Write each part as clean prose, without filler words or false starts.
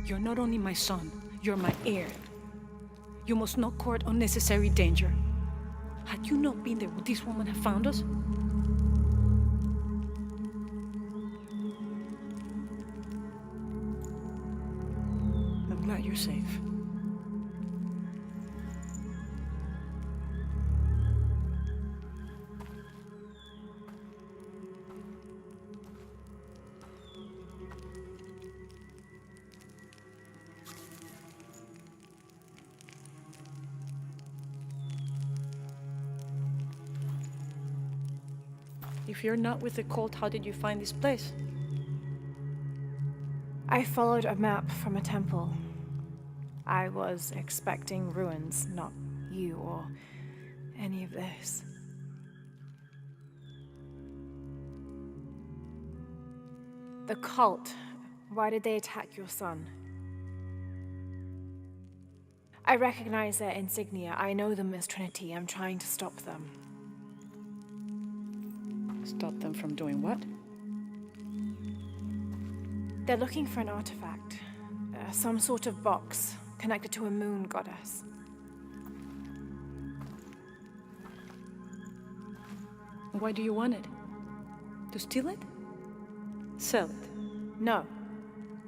You're not only my son, you're my heir. You must not court unnecessary danger. Had you not been there, would this woman have found us? I'm glad you're safe. If you're not with the cult, how did you find this place? I followed a map from a temple. I was expecting ruins, not you or any of this. The cult. Why did they attack your son? I recognize their insignia. I know them as Trinity. I'm trying to stop them. Stop them from doing what? They're looking for an artifact. Some sort of box connected to a moon goddess. Why do you want it? To steal it? Sell it? No.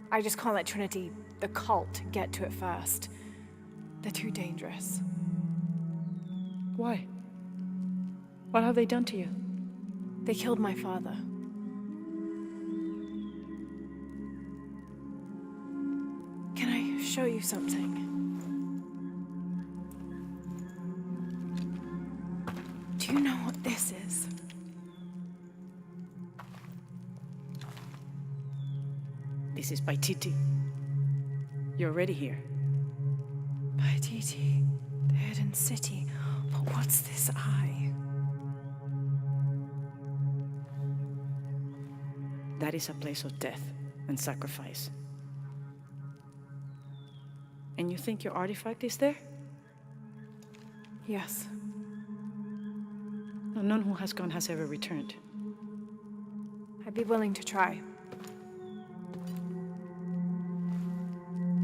I just can't let Trinity, the cult, get to it first. They're too dangerous. Why? What have they done to you? They killed my father. Can I show you something? Do you know what this is? This is Paititi. You're already here. Paititi, the hidden city. But what's this eye? That is a place of death and sacrifice. And you think your artifact is there? Yes. No, none who has gone has ever returned. I'd be willing to try.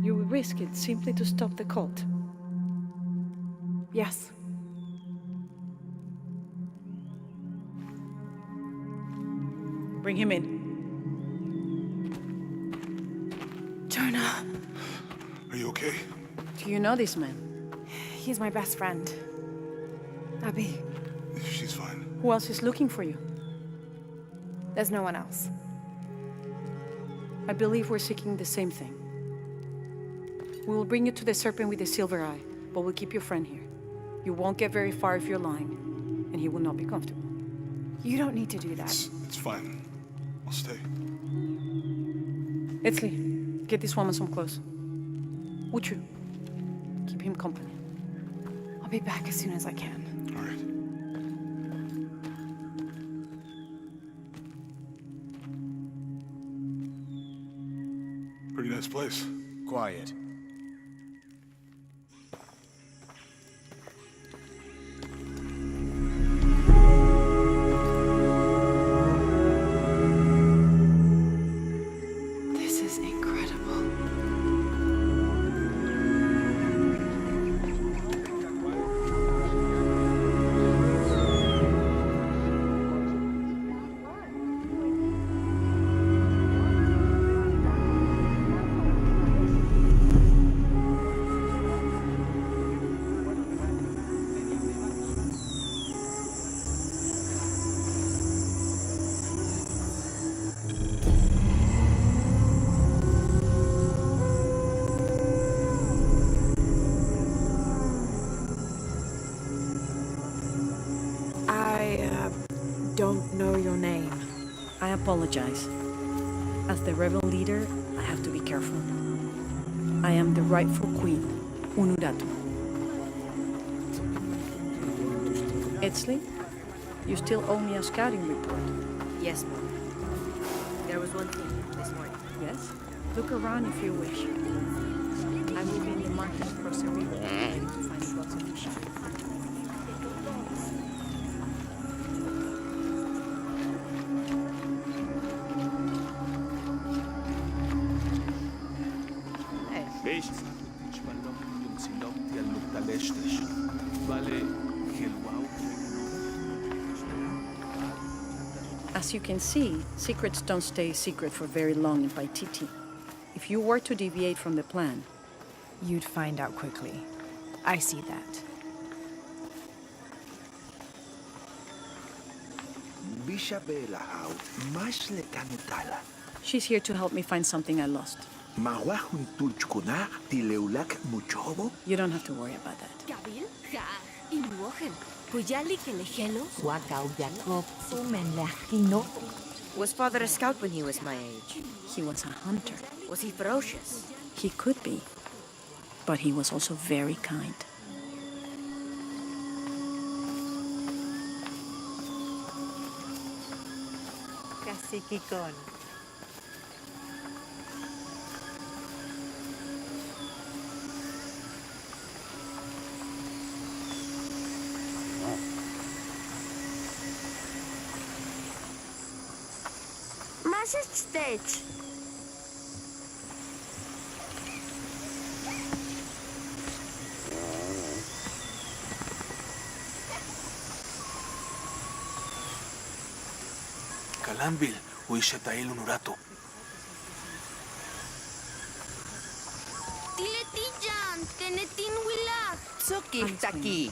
You would risk it simply to stop the cult? Yes. Bring him in. Jonah. Are you okay? Do you know this man? He's my best friend. Abby. She's fine. Who else is looking for you? There's no one else. I believe we're seeking the same thing. We will bring you to the serpent with the silver eye, but we'll keep your friend here. You won't get very far if you're lying, and he will not be comfortable. You don't need to do that. It's fine. I'll stay. Etzli, get this woman some clothes. Uchu, keep him company. I'll be back as soon as I can. All right. Pretty nice place. Quiet. This is incredible. Don't know your name. I apologize. As the rebel leader, I have to be careful. I am the rightful queen, Unuratu. Etzli, you still owe me a scouting report. Yes, Mom. There was one thing this morning. Yes? Look around if you wish. I will be in the market across the river, ready to find lots of fish. As you can see, secrets don't stay secret for very long in Paititi. If you were to deviate from the plan, You'd find out quickly. I see that. she's here to help me find something I lost. You don't have to worry about that. Was father a scout when he was my age? He was a hunter. Was he ferocious? He could be, but he was also very kind. Message stage. Kalambil, uishatail unurato. Tiletijan, tenetin wilak. Sokik-taki.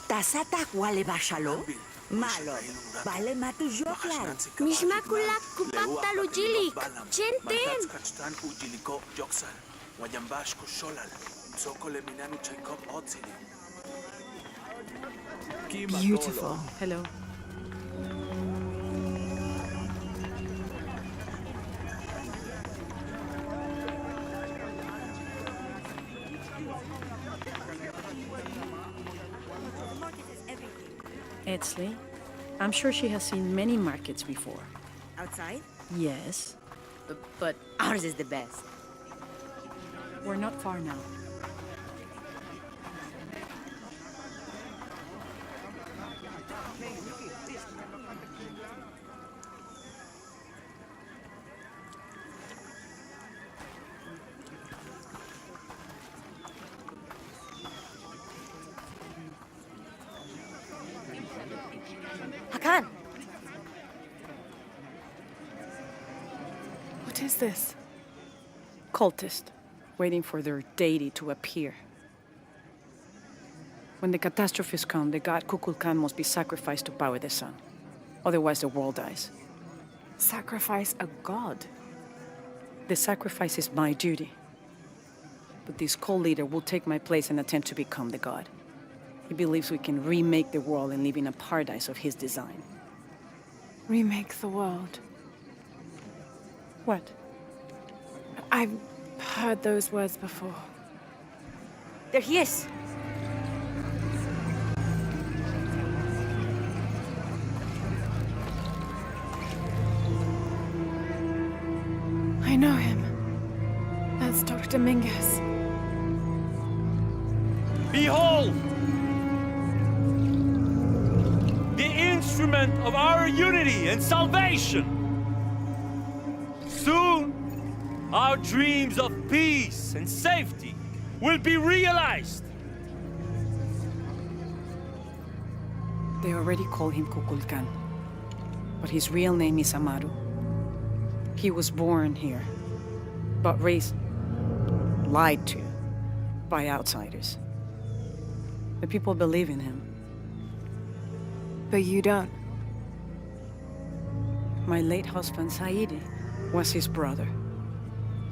Tasatak wale bashalo. Malo. Vale matu yoklal. Mishmakulak kupak talujilik. Chenten. Kachtan ujiliko joksal. Wayambash kusholal. Soko leminanu chaikop otsili. Beautiful. Hello. Edsley, I'm sure she has seen many markets before. Outside? Yes. But ours is the best. We're not far now. Hakan! What is this? Cultist, waiting for their deity to appear. When the catastrophes come, the god Kukulkan must be sacrificed to power the sun. Otherwise, the world dies. Sacrifice a god? The sacrifice is my duty. But this cult leader will take my place and attempt to become the god. He believes we can remake the world and live in a paradise of his design. Remake the world. What? I've heard those words before. There he is! I know him. That's Dr. Mingus. Behold! The instrument of our unity and salvation! Soon, our dreams of peace and safety will be realized! They already call him Kukulkan. But his real name is Amaru. He was born here, but raised, lied to, by outsiders. The people believe in him. But you don't. My late husband, Saidi, was his brother.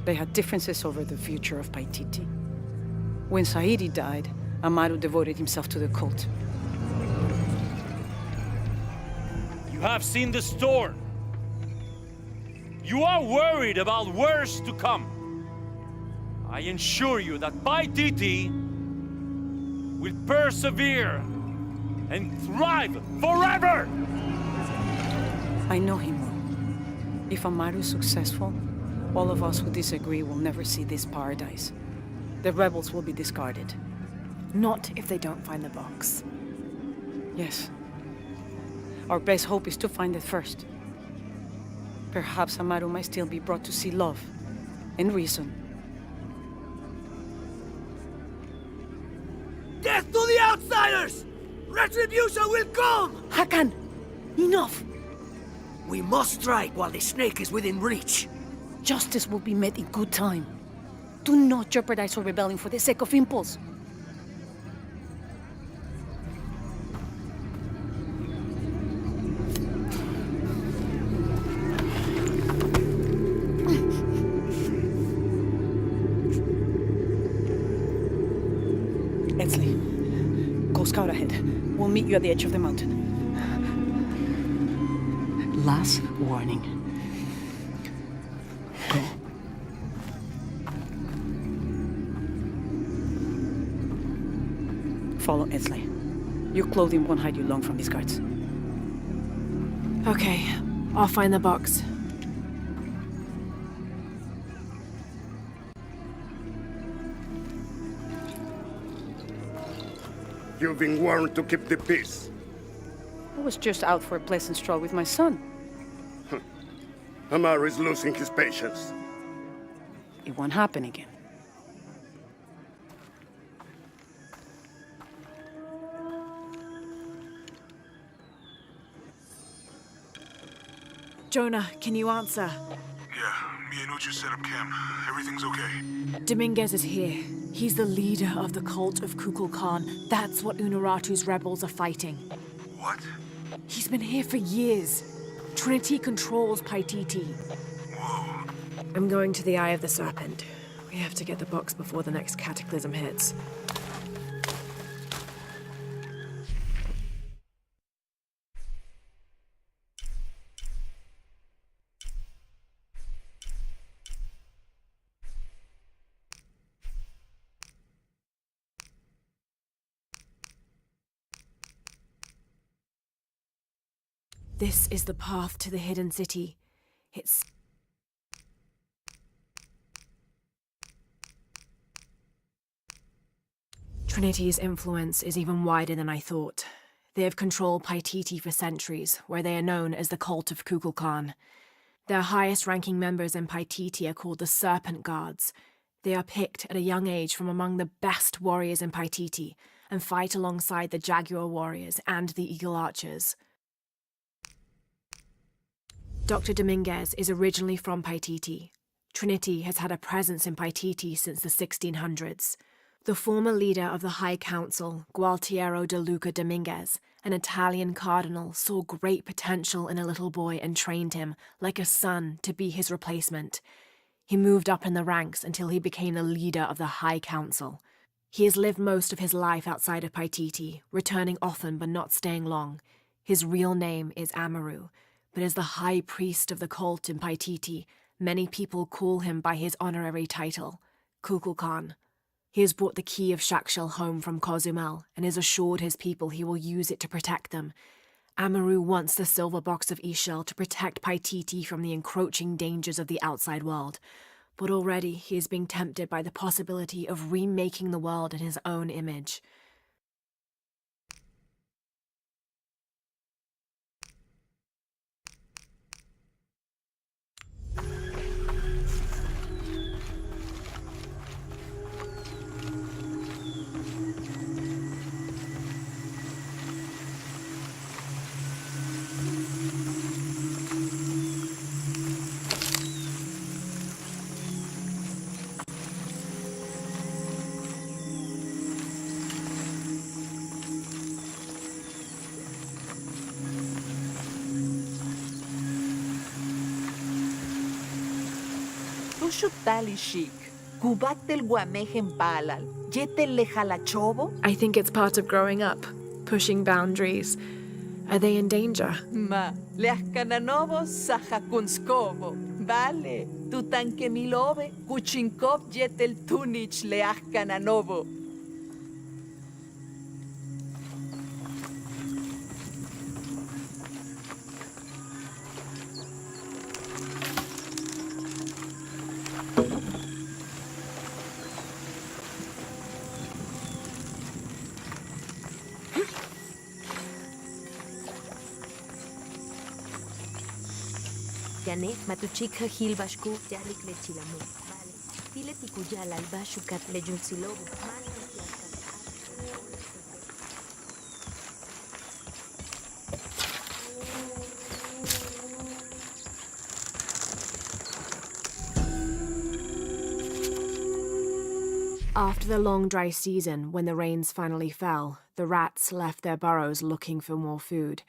They had differences over the future of Paititi. When Saidi died, Amaru devoted himself to the cult. You have seen the storm. You are worried about worse to come. I assure you that Paititi will persevere and thrive forever! I know him well. If Amaru is successful, all of us who disagree will never see this paradise. The rebels will be discarded. Not if they don't find the box. Yes. Our best hope is to find it first. Perhaps Amaru might still be brought to see love and reason. Death to the outsiders! Retribution will come! Hakan! Enough! We must strike while the snake is within reach. Justice will be met in good time. Do not jeopardize our rebellion for the sake of impulse. Edsley, go scout ahead. We'll meet you at the edge of the mountain. Last warning. Go. Follow Edsley. Your clothing won't hide you long from these guards. Okay, I'll find the box. You've been warned to keep the peace. I was just out for a pleasant stroll with my son. Amar is losing his patience. It won't happen again. Jonah, can you answer? Yeah, me and Uchi set up camp. Everything's okay. Dominguez is here. He's the leader of the cult of Kukulkan. That's what Unuratu's rebels are fighting. What? He's been here for years. Trinity controls Paititi. Whoa. I'm going to the Eye of the Serpent. We have to get the box before the next cataclysm hits. This is the path to the hidden city. It's... Trinity's influence is even wider than I thought. They have controlled Paititi for centuries, where they are known as the cult of Kukulkan. Their highest-ranking members in Paititi are called the Serpent Guards. They are picked at a young age from among the best warriors in Paititi, and fight alongside the Jaguar warriors and the Eagle Archers. Dr. Dominguez is originally from Paititi. Trinity has had a presence in Paititi since the 1600s. The former leader of the High Council, Gualtiero de Luca Dominguez, an Italian cardinal, saw great potential in a little boy and trained him, like a son, to be his replacement. He moved up in the ranks until he became the leader of the High Council. He has lived most of his life outside of Paititi, returning often but not staying long. His real name is Amaru, but as the high priest of the cult in Paititi, many people call him by his honorary title, Kukulkan. He has brought the key of Shakshel home from Cozumel and has assured his people he will use it to protect them. Amaru wants the silver box of Ishel to protect Paititi from the encroaching dangers of the outside world, but already he is being tempted by the possibility of remaking the world in his own image. Talishik, Kubatel Guamejen Palal, Yetel Lejalachobo? I think it's part of growing up, pushing boundaries. Are they in danger? Ma, Leaskananovo Sajakunskovo, Vale, Tutankemilove, Kuchinkov Yetel Tunich Leaskananovo. Yane, Matuchika Hilbashku, Yalik Lechilamu. Vale. Tile Tikuyala, Albashukat Lejunsilobo. After the long dry season, when the rains finally fell, the rats left their burrows looking for more food.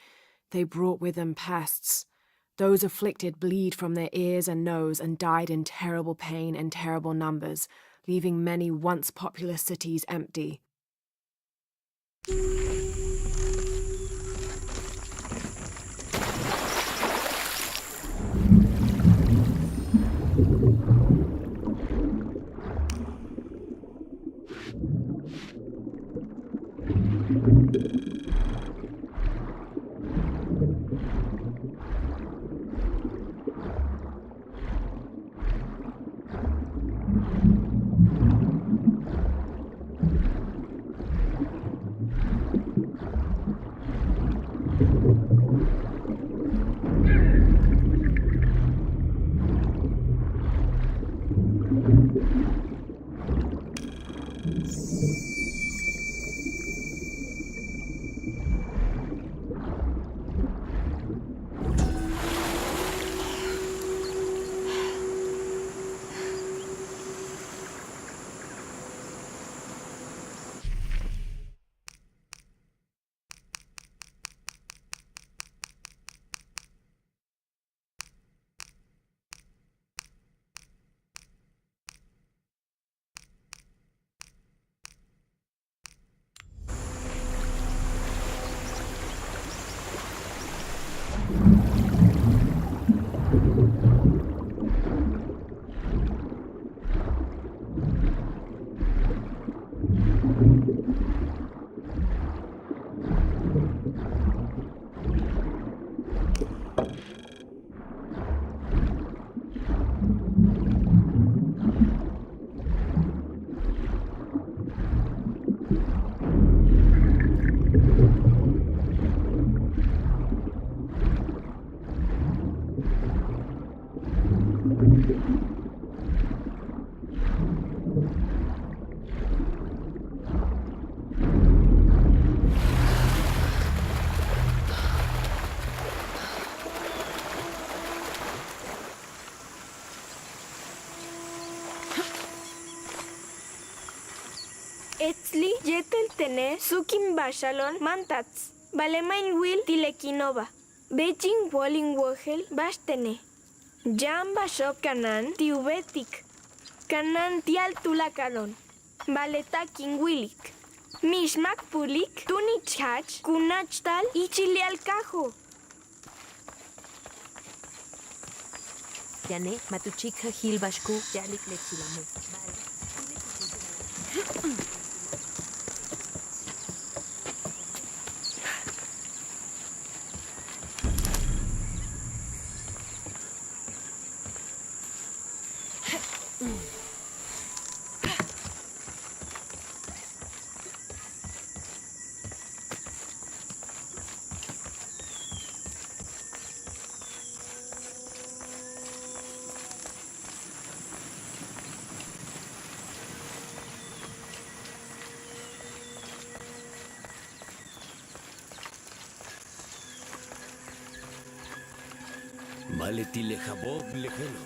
They brought with them pests. Those afflicted bleed from their ears and nose and died in terrible pain and terrible numbers, leaving many once populous cities empty. Etzli yetel tene sukim bashalon mantats. Balemain will tilekinova. Beijing walling wohel bastene. Jam bashop kanan tiubetik. Kanan tial tulakalon. Baletakin willik. Mishmak pulik tunichach kunachtal ichilial cajo. Yane matuchika hilbashku yalik lechilamu. Maleti lejabob lejelo.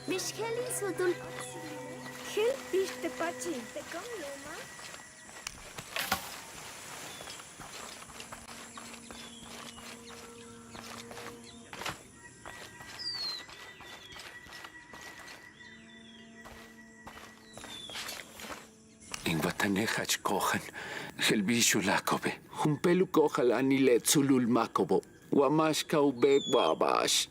Bishheli sutul. Hel ishtepachi. Te loma. Inguatanejach cojan. Helbishu lakobe. Humpelu cojal anilet sulul makobo. Wamash kaube wabash.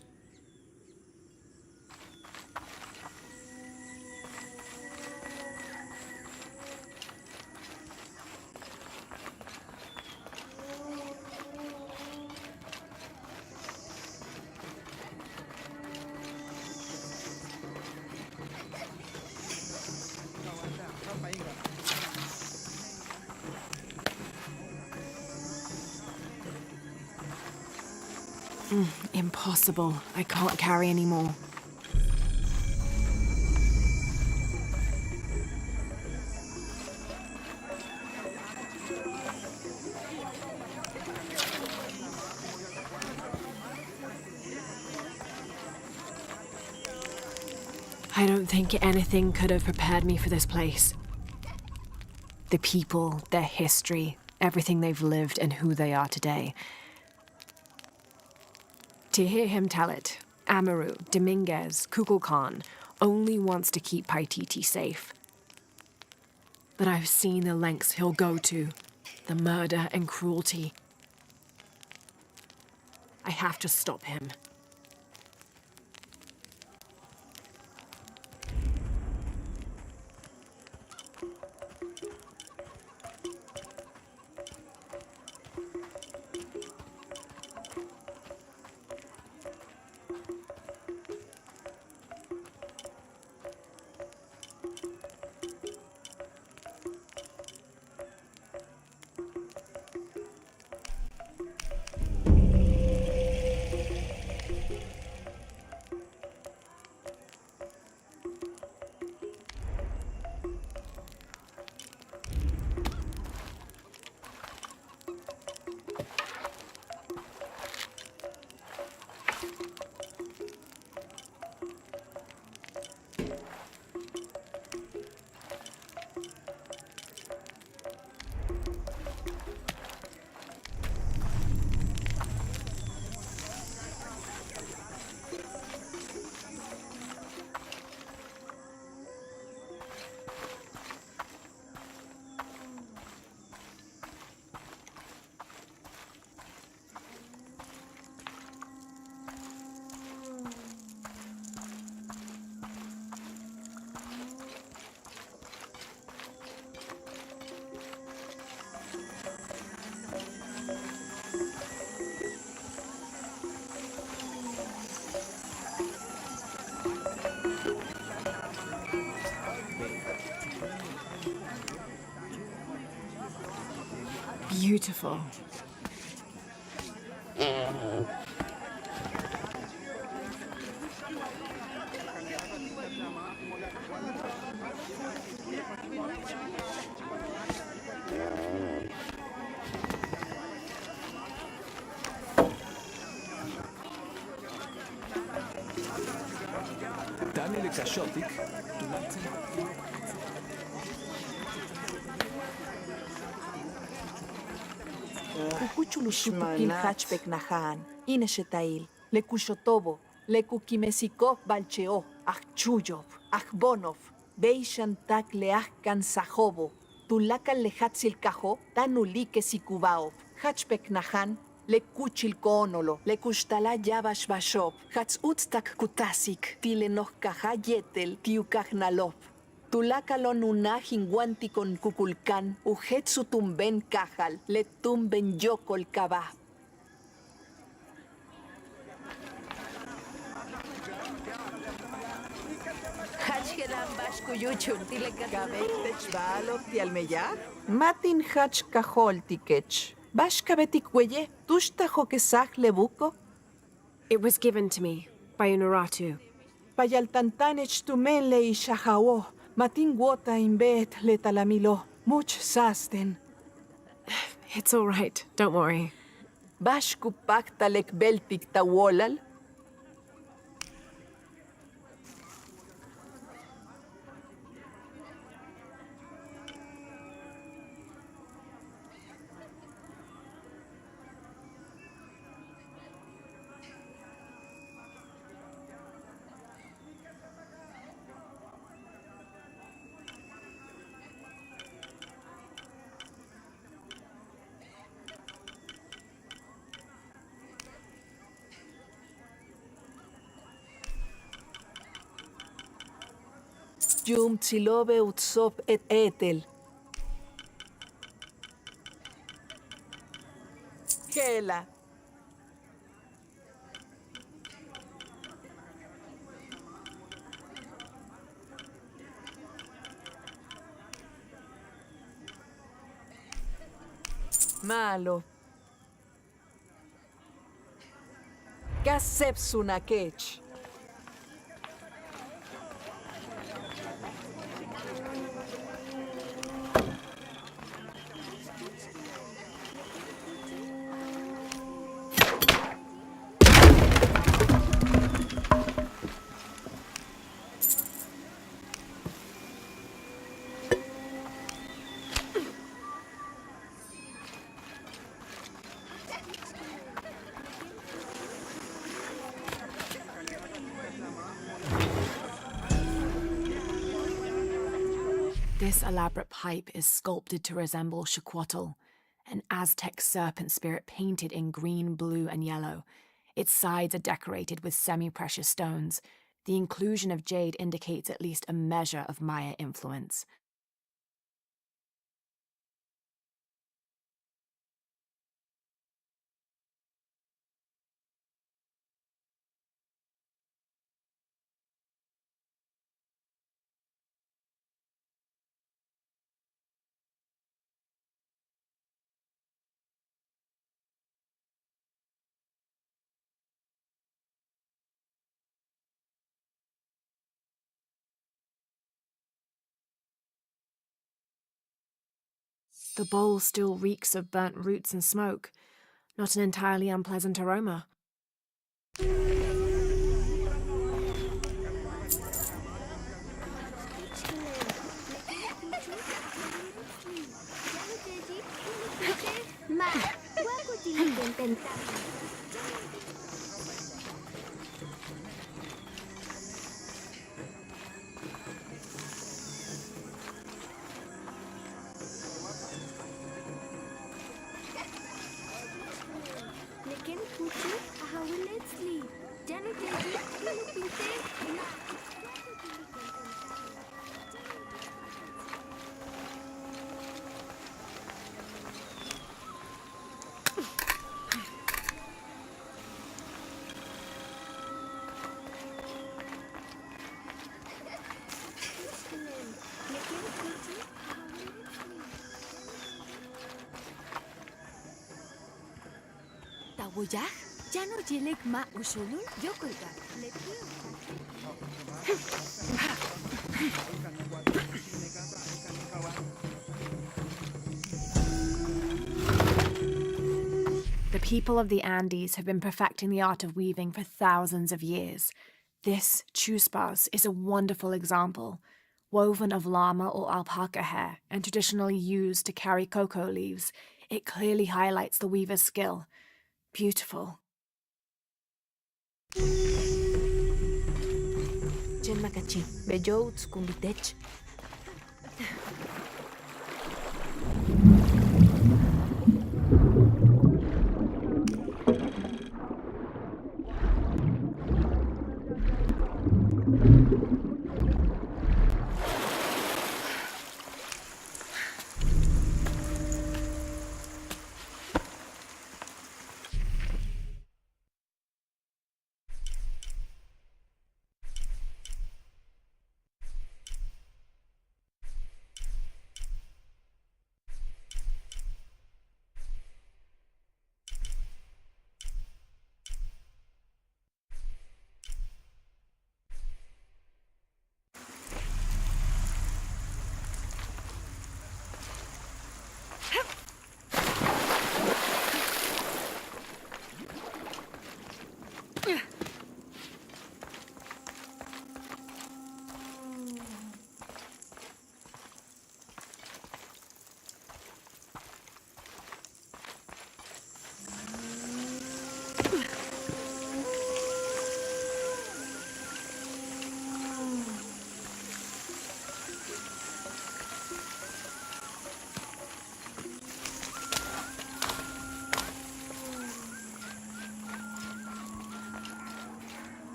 Impossible. I can't carry anymore. I don't think anything could have prepared me for this place. The people, their history, everything they've lived and who they are today. To hear him tell it, Amaru, Dominguez, Kukulkan only wants to keep Paititi safe. But I've seen the lengths he'll go to, the murder and cruelty. I have to stop him. Beautiful. דני לקשוטיק. Kukuchulusutukil hachpek nahan, ineshetail, lekushotobo, lekukimesikov balcheo, achuyov, achbonov, beishantak leachkan sajobo, tulakan lehatzil kajo, tanulike sikubaov, hachpek nahan, lekuchil koonolo, lekustala yabash bashop, hatzutstak kutasik, tilenoh kaja yetel, tiukajnalop. Tulakalon unajin guantikon kukulkan, ujetsutumben kajal, letumben yokol kaba. Hachgelan bashkuyuchun Kabetech balok tialmeyaj, matin hach kajol tikech. Bashkabetik weye, tushtajo kesaj lebuko, It was given to me by Unuratu. payaltantanech tumele y shahao, matin wota imbet letalamilo, much sasten. It's all right, don't worry. Bashkupaktalek beltik tawolal, Yum tsilobe utsop et etel. Hela. Malo. Kasepsunakech. This elaborate pipe is sculpted to resemble Xicoatl, an Aztec serpent spirit painted in green, blue, and yellow. Its sides are decorated with semi-precious stones. The inclusion of jade indicates at least a measure of Maya influence. The bowl still reeks of burnt roots and smoke, not an entirely unpleasant aroma. Ma, huwag ko लेकिन पूछो हाउलेट्सली जानो तेजी क्यों पीते ना Tawuyah? Jano jilik ma usulul yokulga. The people of the Andes have been perfecting the art of weaving for thousands of years. This chuspas is a wonderful example. Woven of llama or alpaca hair and traditionally used to carry cocoa leaves, it clearly highlights the weaver's skill. Beautiful. Chen makachi, bejots kumbitech.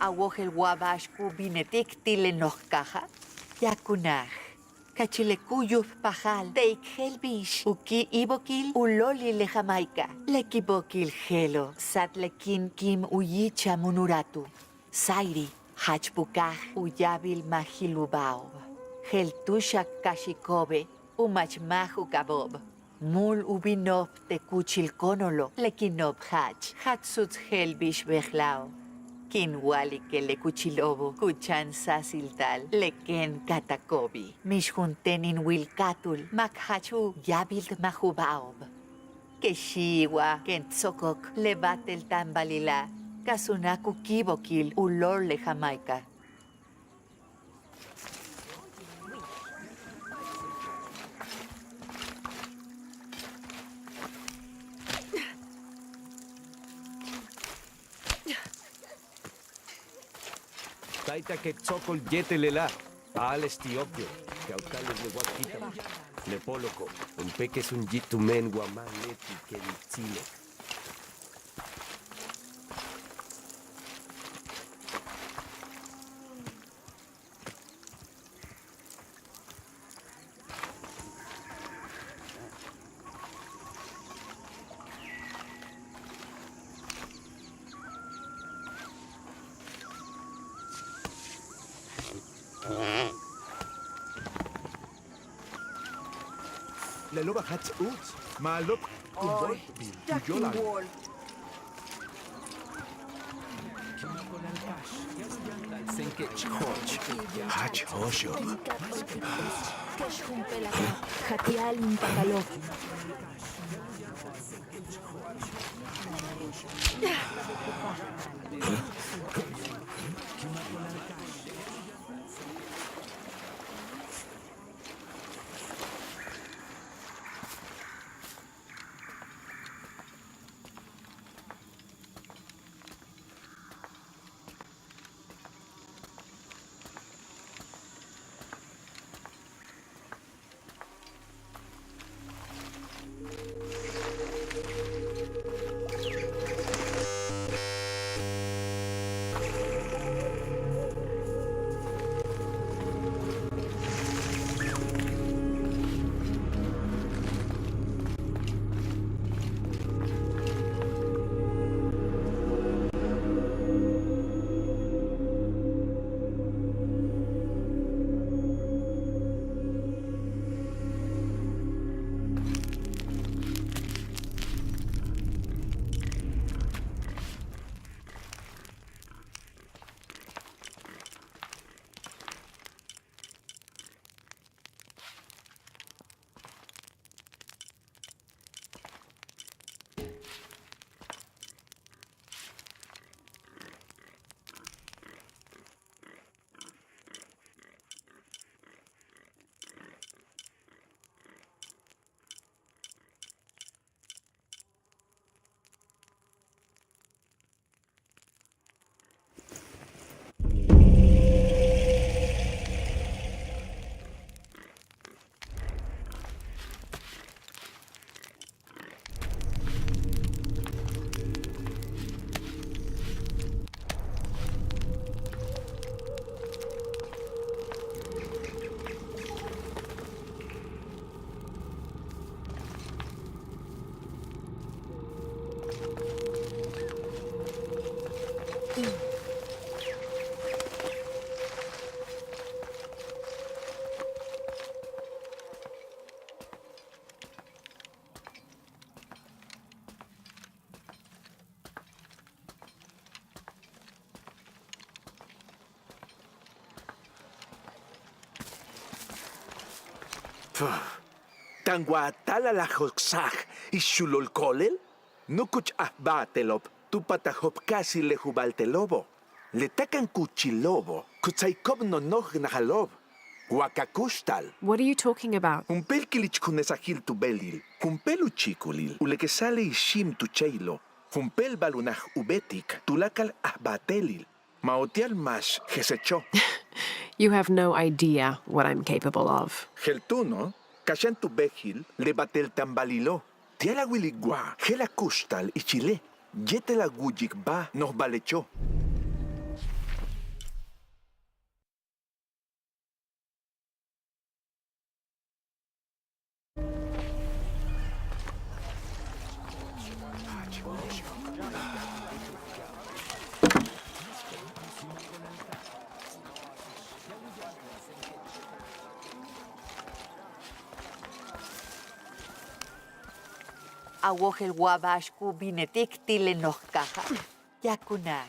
Awogel wabashku binetik tilenohkaja. Yakunaj. Kachilekuyuf pajal. Teik helbish. Uki ibokil uloli le Jamaica. Lekibokil gelo. Satlekin kim uyicha munuratu. Sairi. Hachpukaj uyabil mahilubao. Geltusha kashikobe. Umachmaju kabob. Mul ubinop te kuchilkonolo. Lekinop hach. Hatsut helbish bechlao. Kinwali que le cuchilobo, kuchan sasiltal, leken katakobi, mishjuntenin wilkatul, makhachu yabild mahubaob. Keshiwa, kentzokok, lebatel tambalila, kasunaku kibokil, ulor le Jamaica. Taita que tzokol yetelela. Al estiopio, que autales le guaquita, le poloco, un peques un jitumen guamaneti que di chile. La loba hats ut, malop kumbol, tuyola. Hach hosho. Hatial impacalo. Tanguatala la hoxaj y shulol kolel? No kuch ahbatelop, tu patahop casi le jubaltelobo. Le tacan cuchilobo, kuchaikob no nog nahalob. Wakakushtal. What are you talking about? Un pel kilich kunesahil tu belil, un pelu chikulil, ule que sale ishim tu cheilo, un pel balunaj ubetik, tulakal ahbatelil. Maotial mash jesecho. You have no idea what I'm capable of. Geltuno, kashan tu behil, le batel tambalilo. Tiala wiligua, gela kustal y chile. Yete la gujik ba nos balecho. Awojel wabashku binetik tile nohkaja. Yakunaj.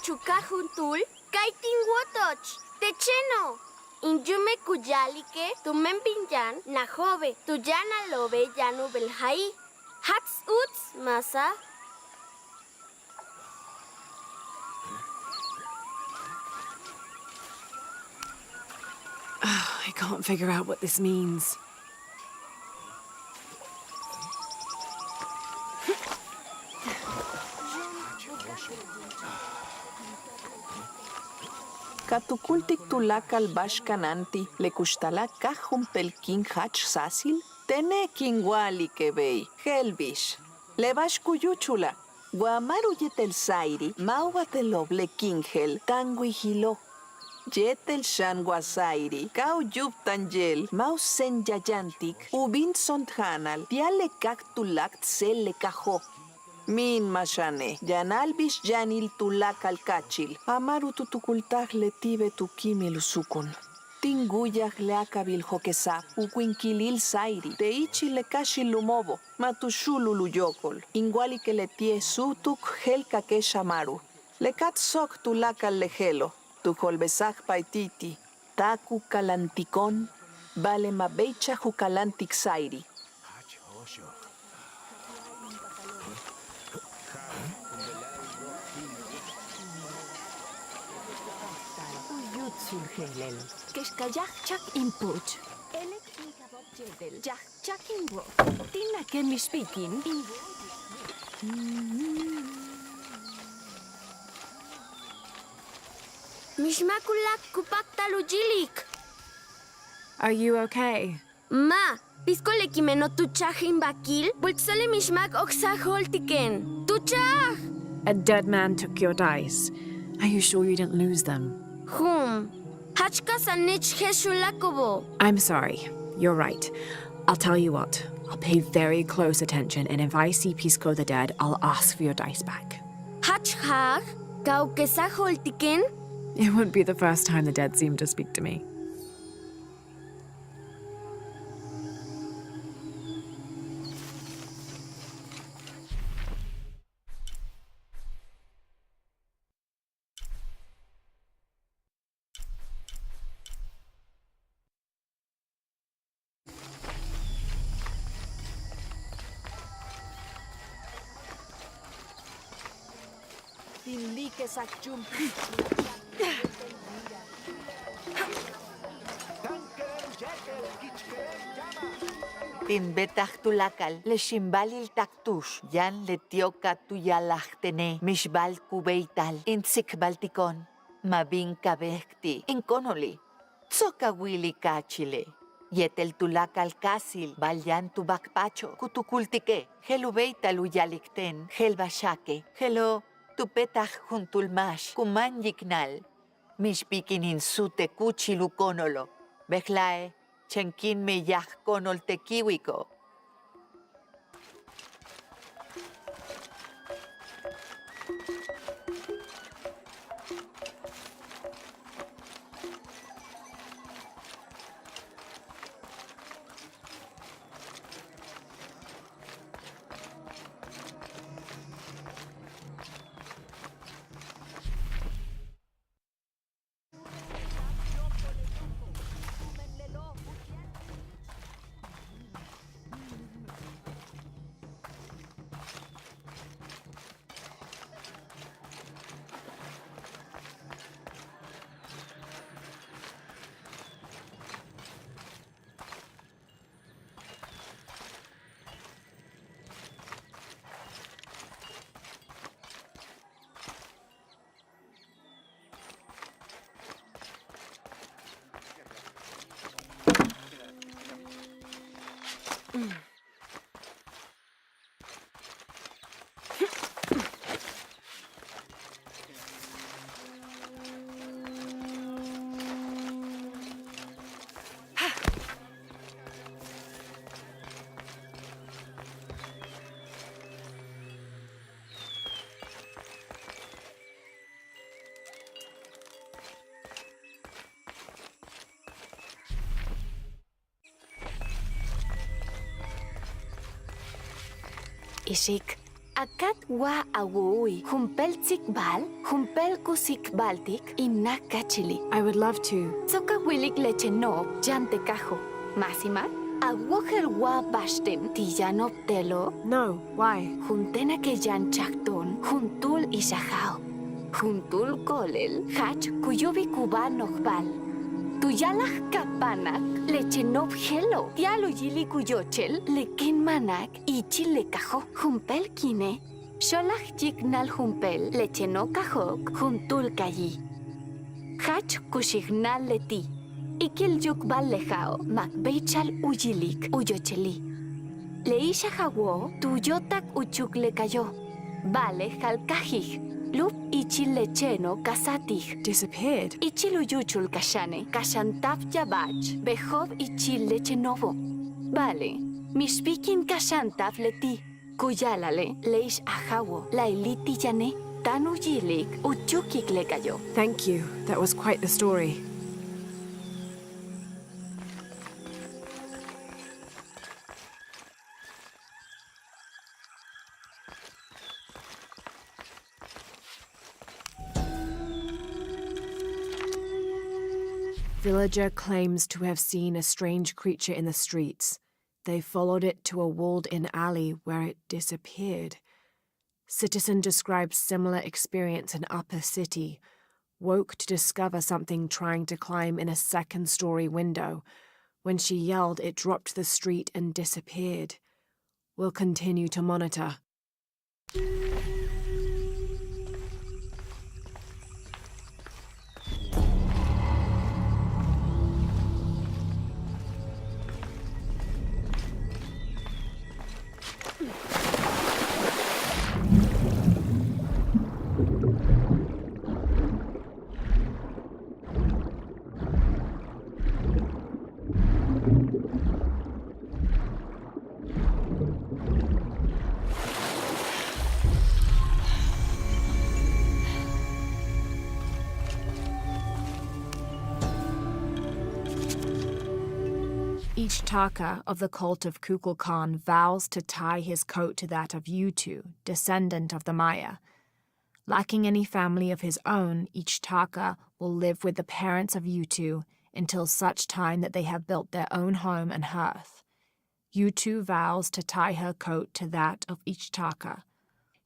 chukajuntul, kaitin wotoch, techeno. Injume kuyalike, tumen pinyan, najove, tuyana lobe yanu belhai. Hats uts, masa. I can't figure out what this means. Katukultik tulakal bashkananti, le kustala kahum pelkin hach sasil, tene kingwali kebei, helbish. Le bashkuyuchula, guamaru yetel sairi, mauateloble kingel, tangui hilo. Yetel shanguasairi, kau yub tangel, mau sen yayantik, ubin sonthanal, piale kaktulakt sele kajo. Min mashane, yanalbish yanil tulakal kachil, amaru tutukultaj letibe tukimil sukun. Tinguyaj leakabil hokesa, uquinkilil sairi, teichi le kashil lumobo, matushulu luyokol, inguali que le tie sutuk helka que shamaru. Le kat sok tulakal lejelo, tu holbesaj paititi, taku kalantikon, vale mabeicha jukalantik sairi. Surgelel. Keskajak chak impuch. Elek inkabok jedel. Jak chak imbo. Tina que me speaking. Mishmakulak kupakta lujilik. Are you okay? Ma, piskole kimeno tuchajin bakil, bulksole mishmak oksajoltiken. Tuchaj! A dead man took your dice. Are you sure you didn't lose them? Hachka sanich heshulakobo. I'm sorry. You're right. I'll tell you what. I'll pay very close attention, and if I see Pisco the dead, I'll ask for your dice back. Hachhag, kaukesajoltiken. It wouldn't be the first time the dead seemed to speak to me. Tin betach tulakal, le shimbalil taktush, yan le tioka tuyalachtene, mishbal kubeital, intsik baltikon, mabin kabekti, inkonoli, tsoka wili kachile. Yetel tulakal kasil, balyan tubakpacho, kutukultike, helubeital uyalikten, helbashake, helo, tupetach juntulmash, kuman yiknal, mishpikin insute kuchilukonolo, bechlae, chenkin me yaj konol tekiwiko. Ishik, Akat wa awui, humpel bal, humpel kusik baltik, inakachili. I would love to. Soka wilik lecheno, jante kajo. Masima, awohel wa bashtem, tijanop telo. No, why? Juntena que jan chakton, juntul ishahao. Juntul kolel, hach kuyubi kubanok bal. Tuyalah kapanak, lechenop helo. Tialo yili kuyochel, lekin manak, ichile kajo, humpel kine. Sholach jignal humpel, lecheno kajok, juntul kayi. Hach kushignal leti. Ikil yuk bal lejao, makbeichal uyilik, uyocheli. Leisha jawo, tuyotak uchuk le cayó. Vale jalkajij. Lup ichil lecheno kasatij. Disappeared? Ichil uyuchul kashane, kashantap yabach, behov ichil lechenovo. Vale, mishpikin kashantap leti. Kuyalale, leish ajawo, la iliti yane, tan uyilik, uchukik le cayó. Thank you. That was quite the story. Villager claims to have seen a strange creature in the streets. They followed it to a walled-in alley where it disappeared. Citizen describes similar experience in Upper City. Woke to discover something trying to climb in a second-story window. When she yelled, it dropped to the street and disappeared. We'll continue to monitor. Each Taka of the cult of Kukulkan vows to tie his coat to that of Utu, descendant of the Maya. Lacking any family of his own, each Taka will live with the parents of Utu until such time that they have built their own home and hearth. Utu vows to tie her coat to that of each Taka.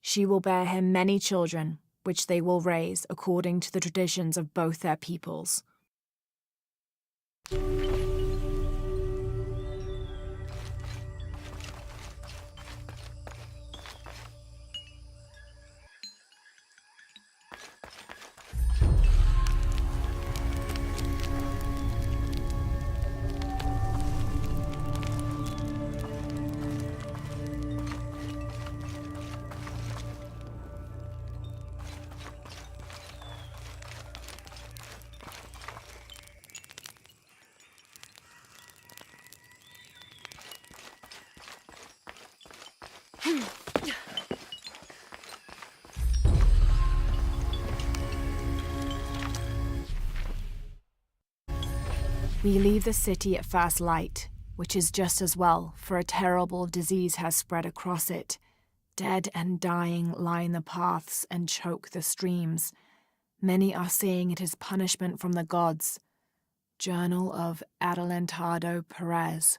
She will bear him many children, which they will raise according to the traditions of both their peoples. We leave the city at first light, which is just as well, for a terrible disease has spread across it. Dead and dying line the paths and choke the streams. Many are saying it is punishment from the gods. Journal of Adelantado Perez.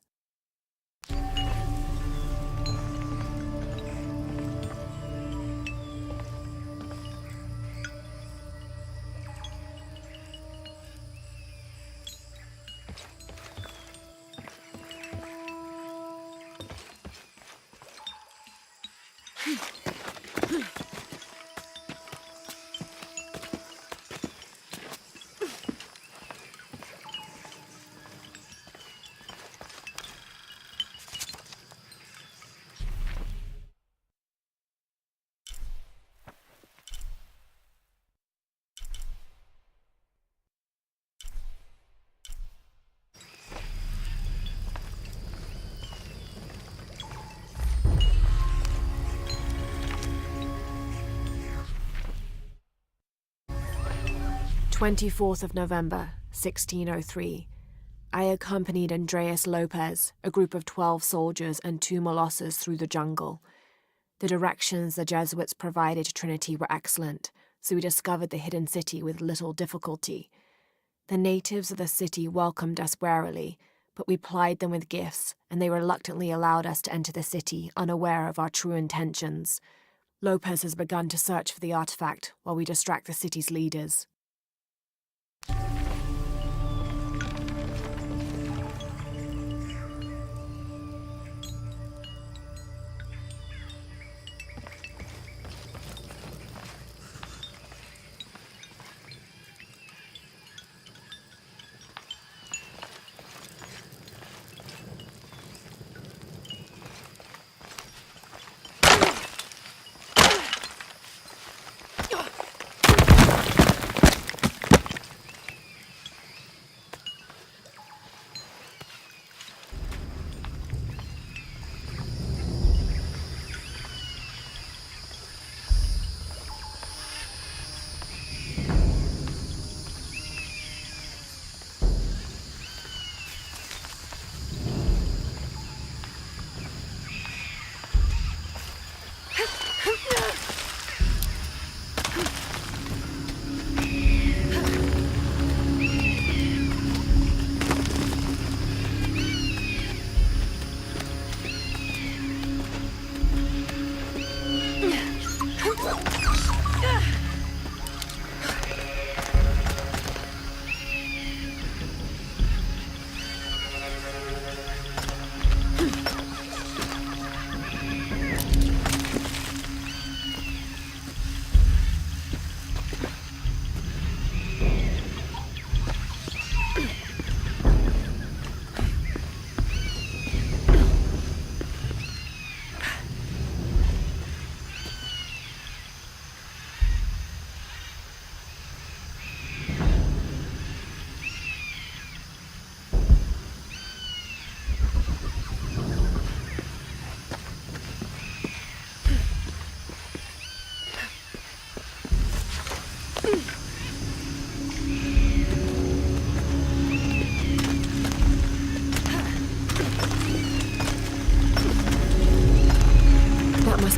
November 1603. I accompanied Andreas Lopez, a group of 12 soldiers and 2 Molosses through the jungle. The directions the Jesuits provided to Trinity were excellent, so we discovered the hidden city with little difficulty. The natives of the city welcomed us warily, but we plied them with gifts, and they reluctantly allowed us to enter the city, unaware of our true intentions. Lopez has begun to search for the artifact while we distract the city's leaders.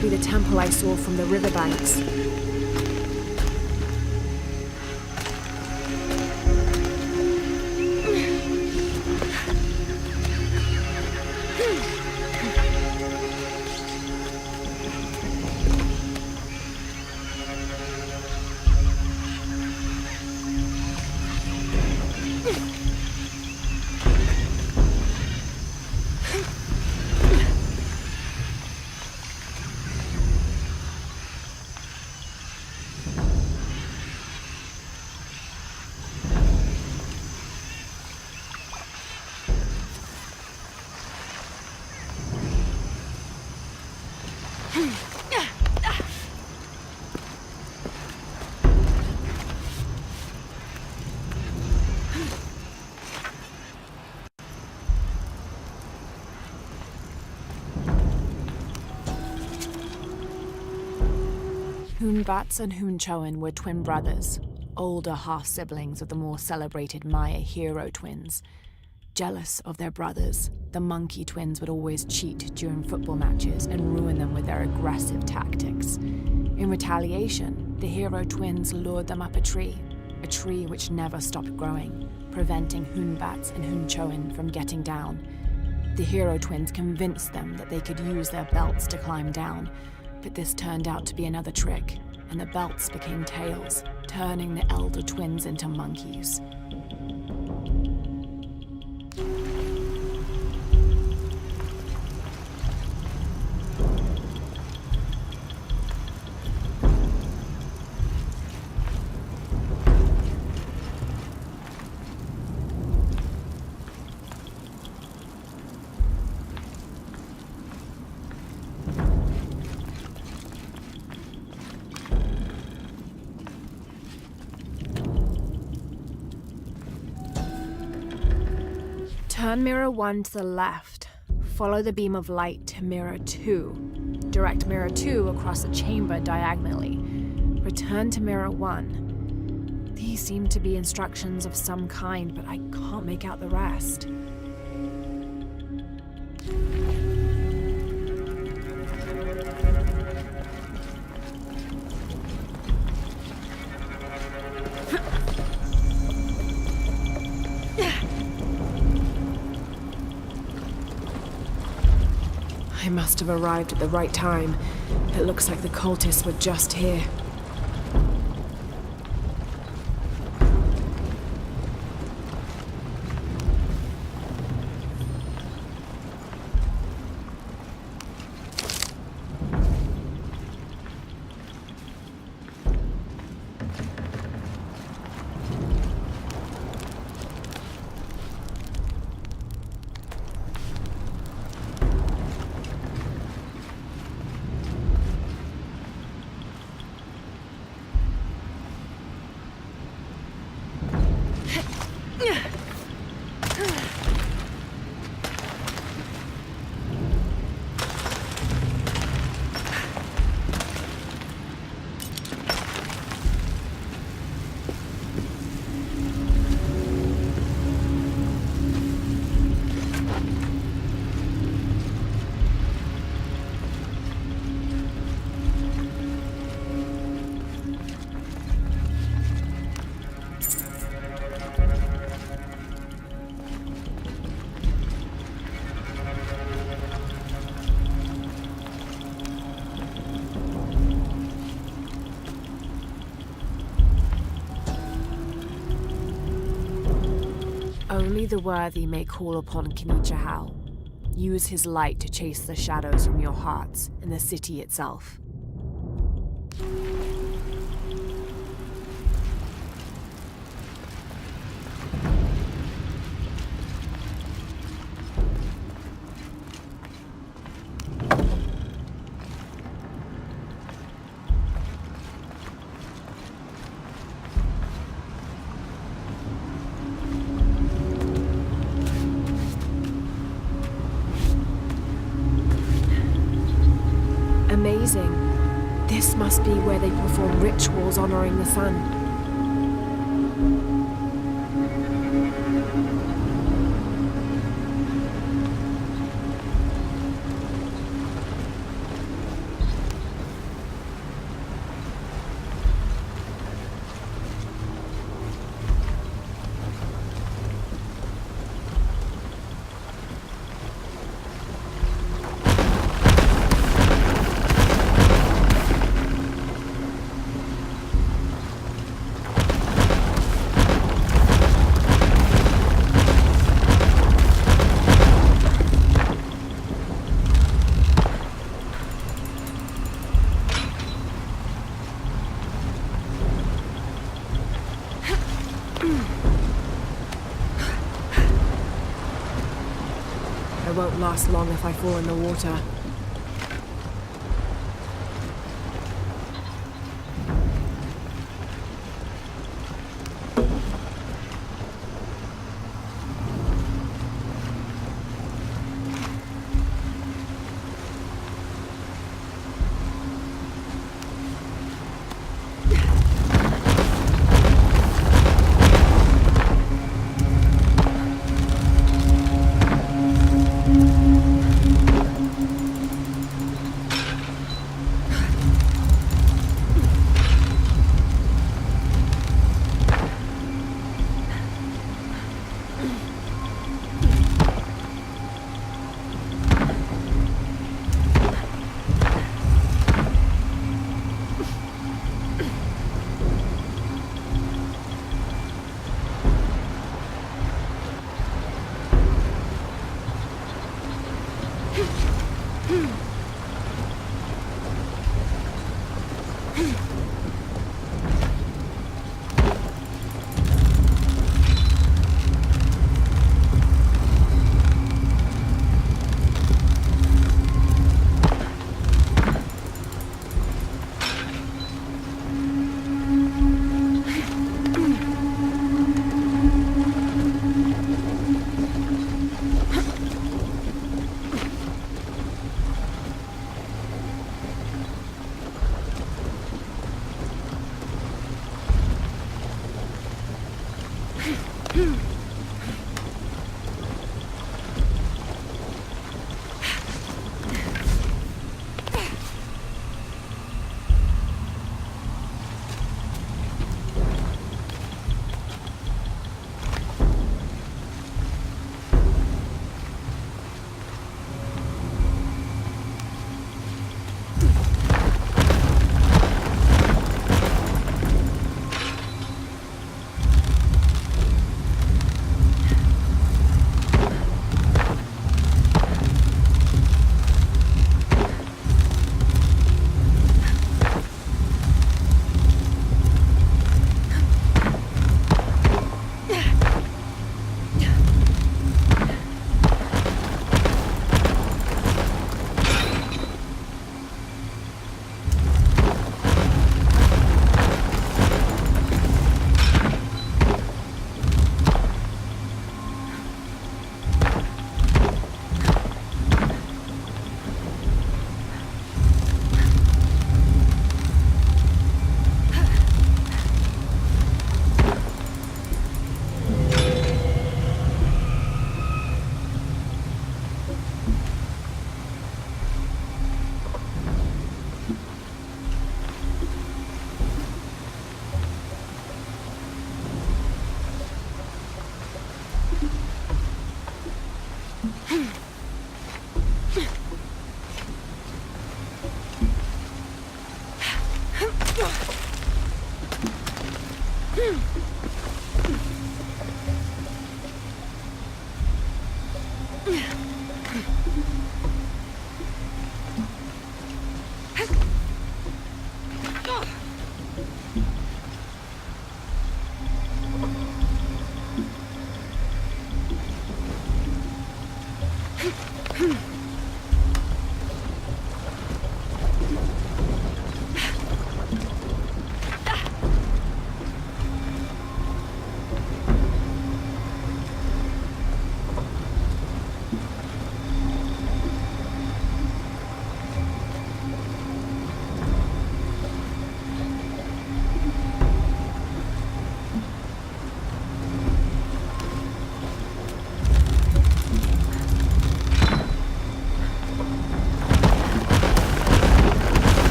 Be the temple I saw from the riverbanks. Hoonbats and Hoonchoen were twin brothers, older half-siblings of the more celebrated Maya hero twins. Jealous of their brothers, the monkey twins would always cheat during football matches and ruin them with their aggressive tactics. In retaliation, the hero twins lured them up a tree which never stopped growing, preventing Hoonbats and Hoonchoen from getting down. The hero twins convinced them that they could use their belts to climb down, but this turned out to be another trick, and the belts became tails, turning the elder twins into monkeys. Turn mirror 1 to the left. Follow the beam of light to mirror 2. Direct mirror 2 across the chamber diagonally. Return to mirror 1. These seem to be instructions of some kind, but I can't make out the rest. I must have arrived at the right time. It looks like the cultists were just here. Only the worthy may call upon Kinichahal. Use his light to chase the shadows from your hearts and the city itself. Amazing. This must be where they perform rituals honoring the sun. I won't last long if I fall in the water.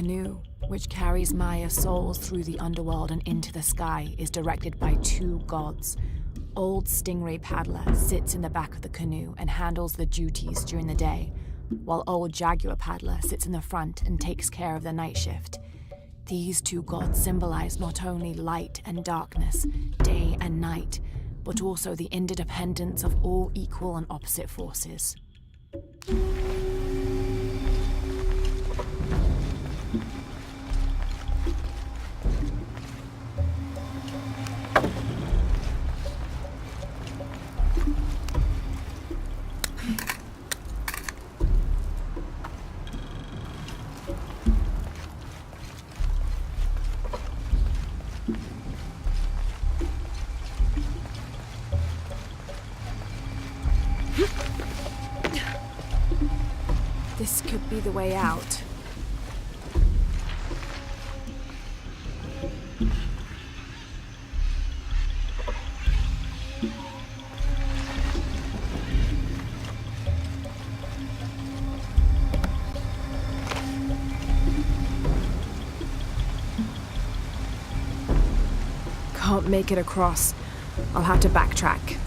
canoe, which carries Maya's souls through the underworld and into the sky, is directed by two gods. Old Stingray Paddler sits in the back of the canoe and handles the duties during the day, while Old Jaguar Paddler sits in the front and takes care of the night shift. These two gods symbolize not only light and darkness, day and night, but also the interdependence of all equal and opposite forces. This could be the way out. Can't make it across. I'll have to backtrack.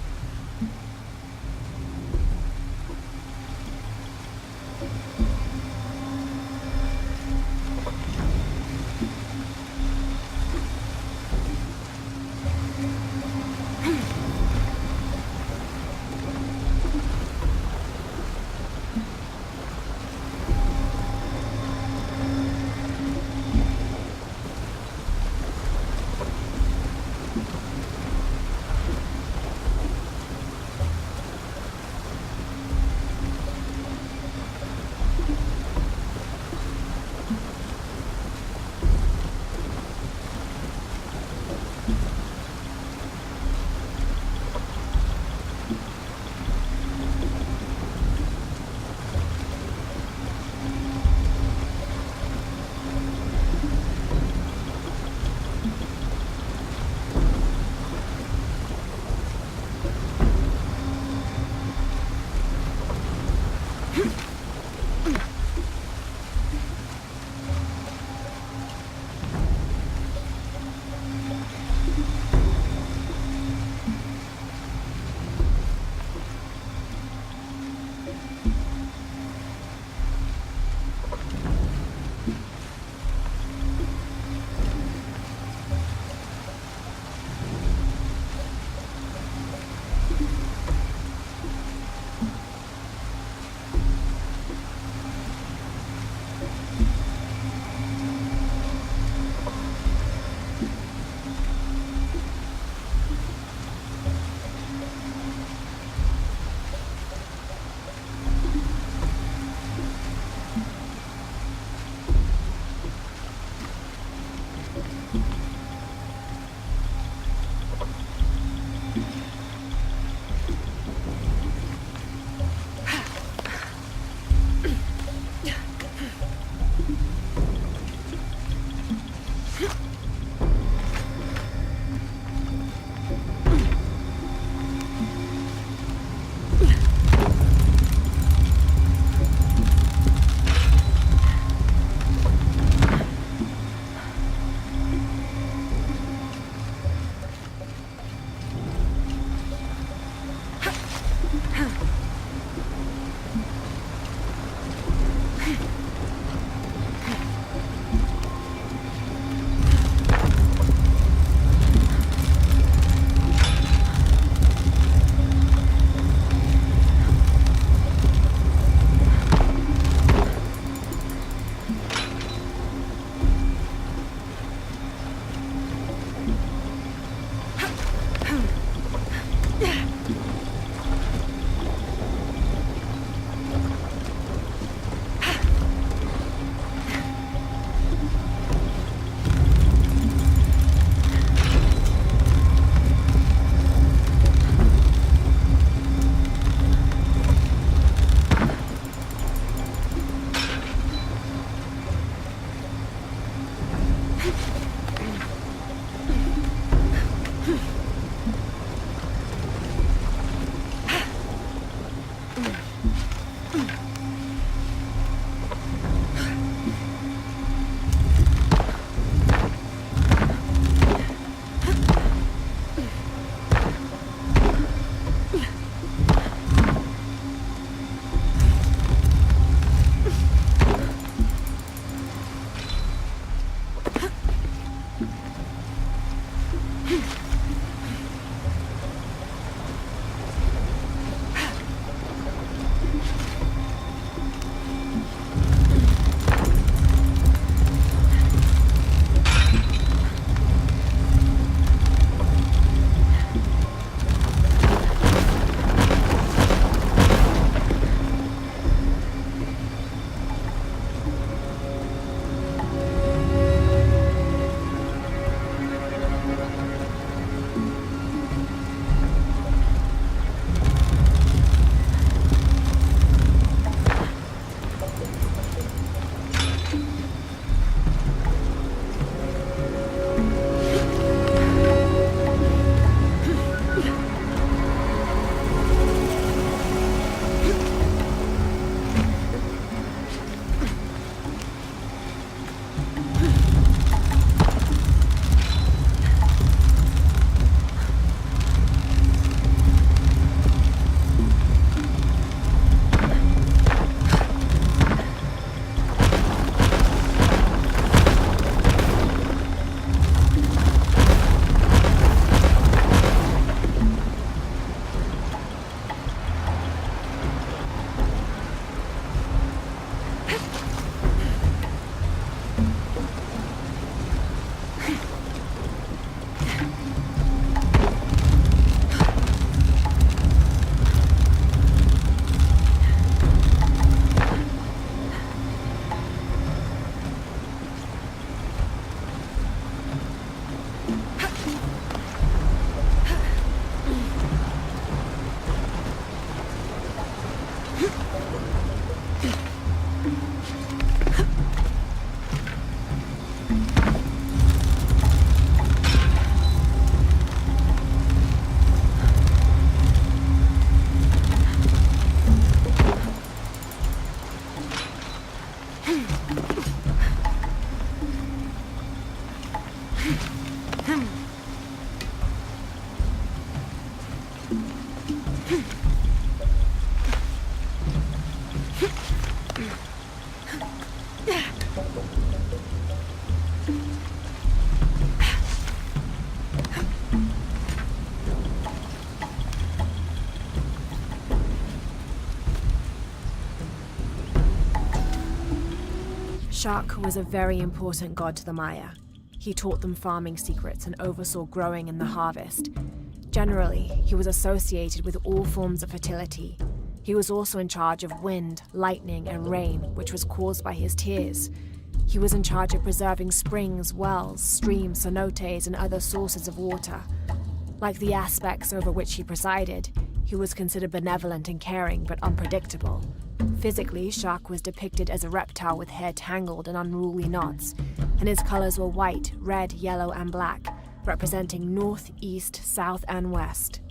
Shark was a very important god to the Maya. He taught them farming secrets and oversaw growing and the harvest. Generally, he was associated with all forms of fertility. He was also in charge of wind, lightning, and rain, which was caused by his tears. He was in charge of preserving springs, wells, streams, cenotes, and other sources of water. Like the aspects over which he presided, he was considered benevolent and caring, but unpredictable. Physically, Shark was depicted as a reptile with hair tangled in unruly knots, and his colors were white, red, yellow, and black, representing north, east, south, and west.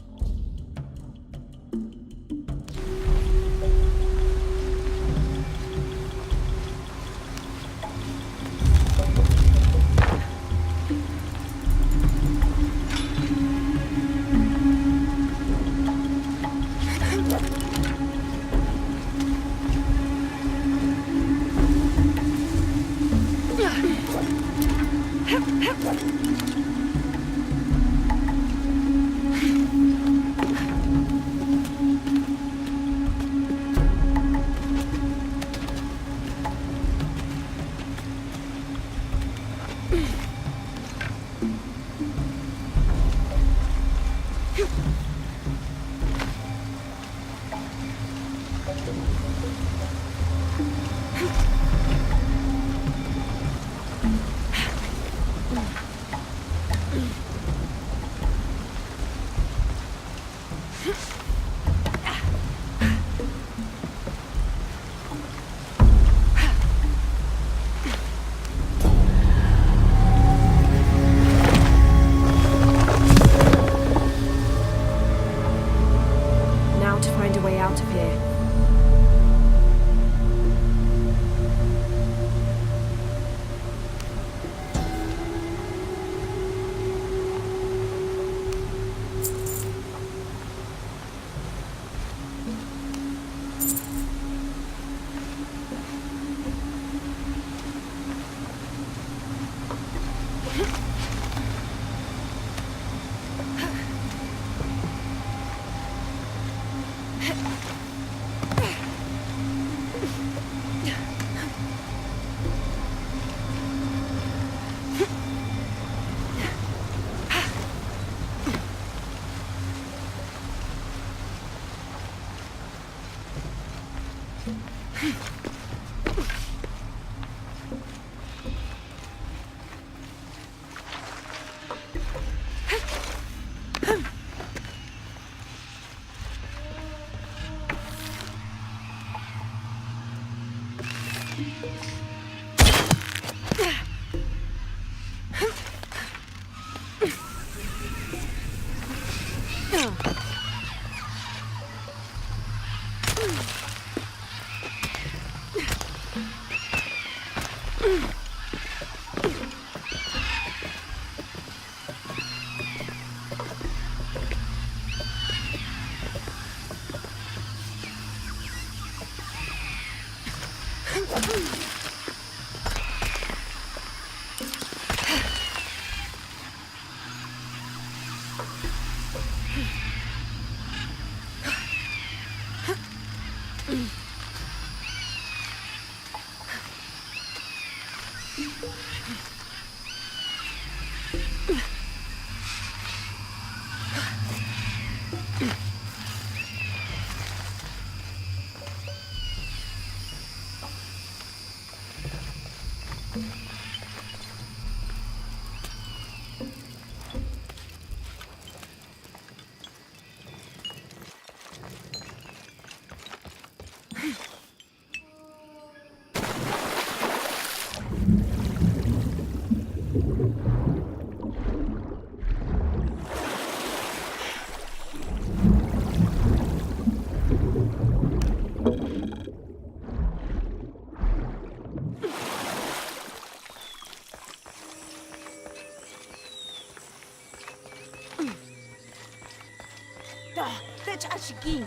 Nech ashiki.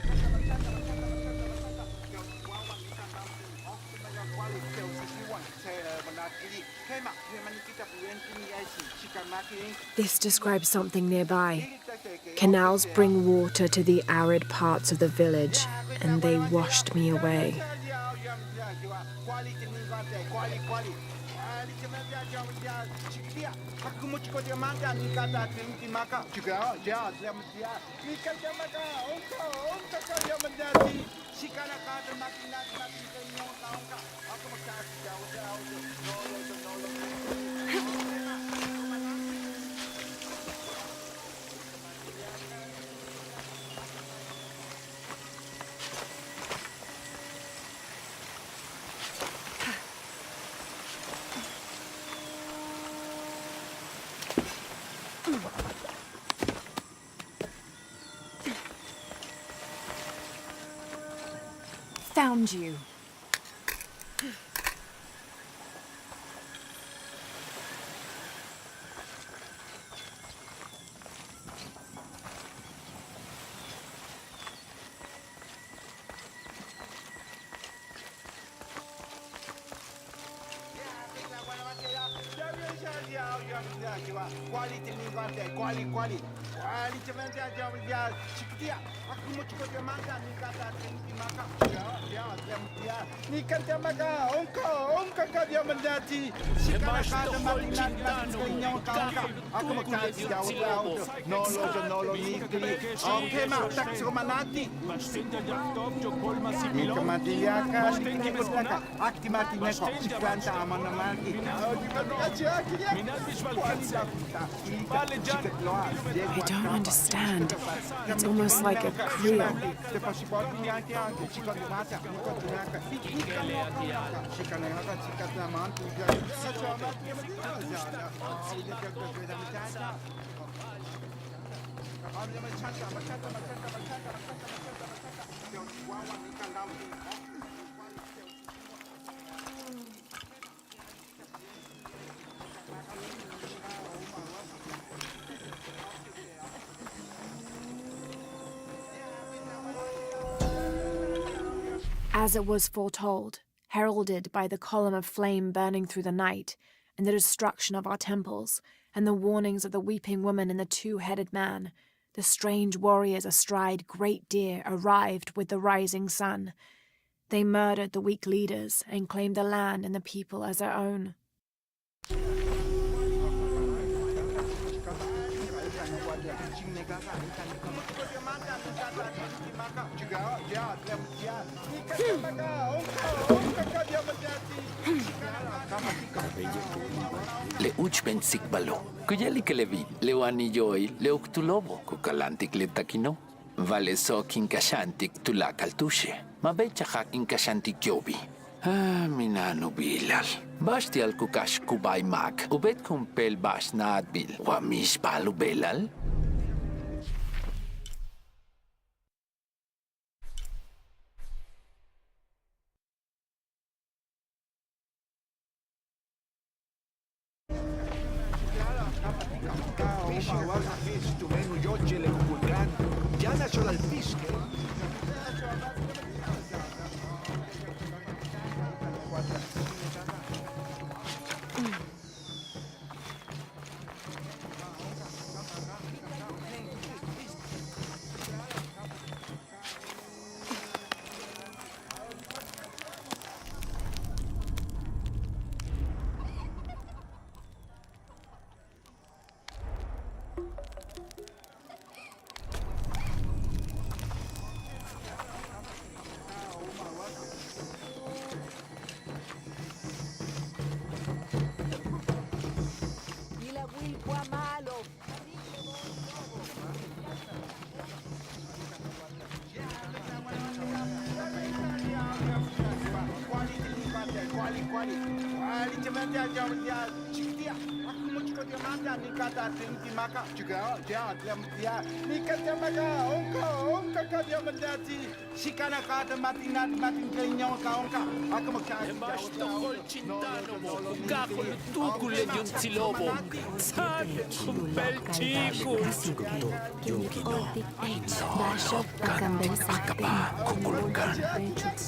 This describes something nearby. Canals bring water to the arid parts of the village, and they washed me away. Found you. I don't understand. It's almost like a creel. As it was foretold, heralded by the column of flame burning through the night, and the destruction of our temples, and the warnings of the weeping woman and the two-headed man, the strange warriors astride great deer arrived with the rising sun. They murdered the weak leaders and claimed the land and the people as their own. Le uchben sikbalo. Kuyali kelevi, leo anilloy, leo ktulobo, kukalantik le takino. Vale so kinkashantik tulakaltushe. Mabechahak inkashantik yobi. Ah, minano bilal. Bastial kukash kubay mak. Ubet kumpel bash na adbil. Wamish balu belal.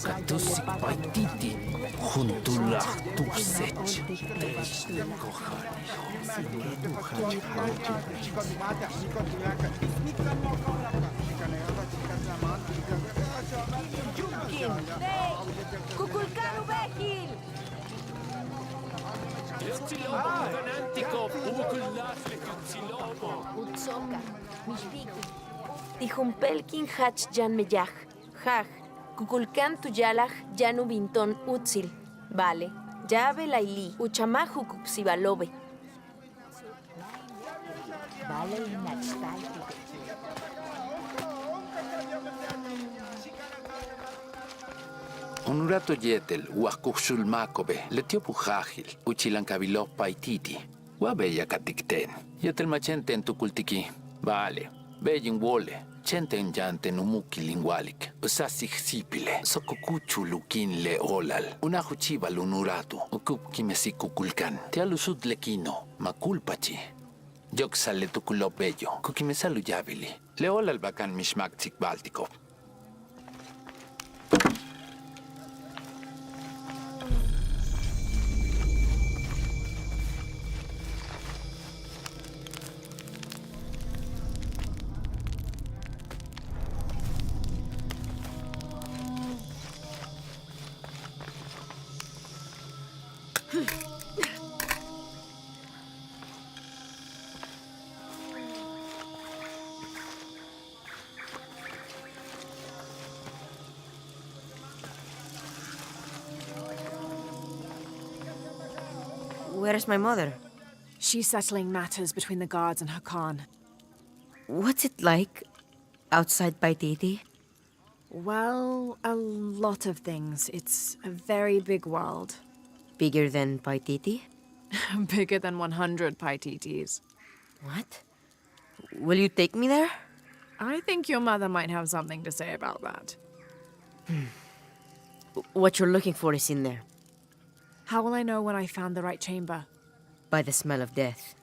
Katusik paititi, juntulah tusech. Kukulkanu behil! Utsoka, mishpiki. Tijumpelkin hach jan meyaj. Haj. Kukulkan tuyalaj janu binton utsil. Vale. Llave laili. Uchamaju kupsibalobe. Vale, nachtai. Un rato yetel, huacuxul macobe, le tio pujajil, uchilancabilo paititi. Huabeya caticten. Yetel machente en tu cultiqui. Vale. Beyin wole. Chenten yanten umuki lingualic. Usasik sipile. Sococuchu lukin le olal. Una juchiva lunuratu. Ukup kimesikukulkan. Te alusut lequino. Maculpachi. Yoxale tuculo bello. Kukimesalu yabili. Le olal bacan mishmaktik báltico. Where is my mother? She's settling matters between the guards and her Khan. What's it like outside Paititi? Well, a lot of things. It's a very big world. Bigger than Paititi? Bigger than 100 Paititis. What? Will you take me there? I think your mother might have something to say about that. What you're looking for is in there. How will I know when I found the right chamber? By the smell of death.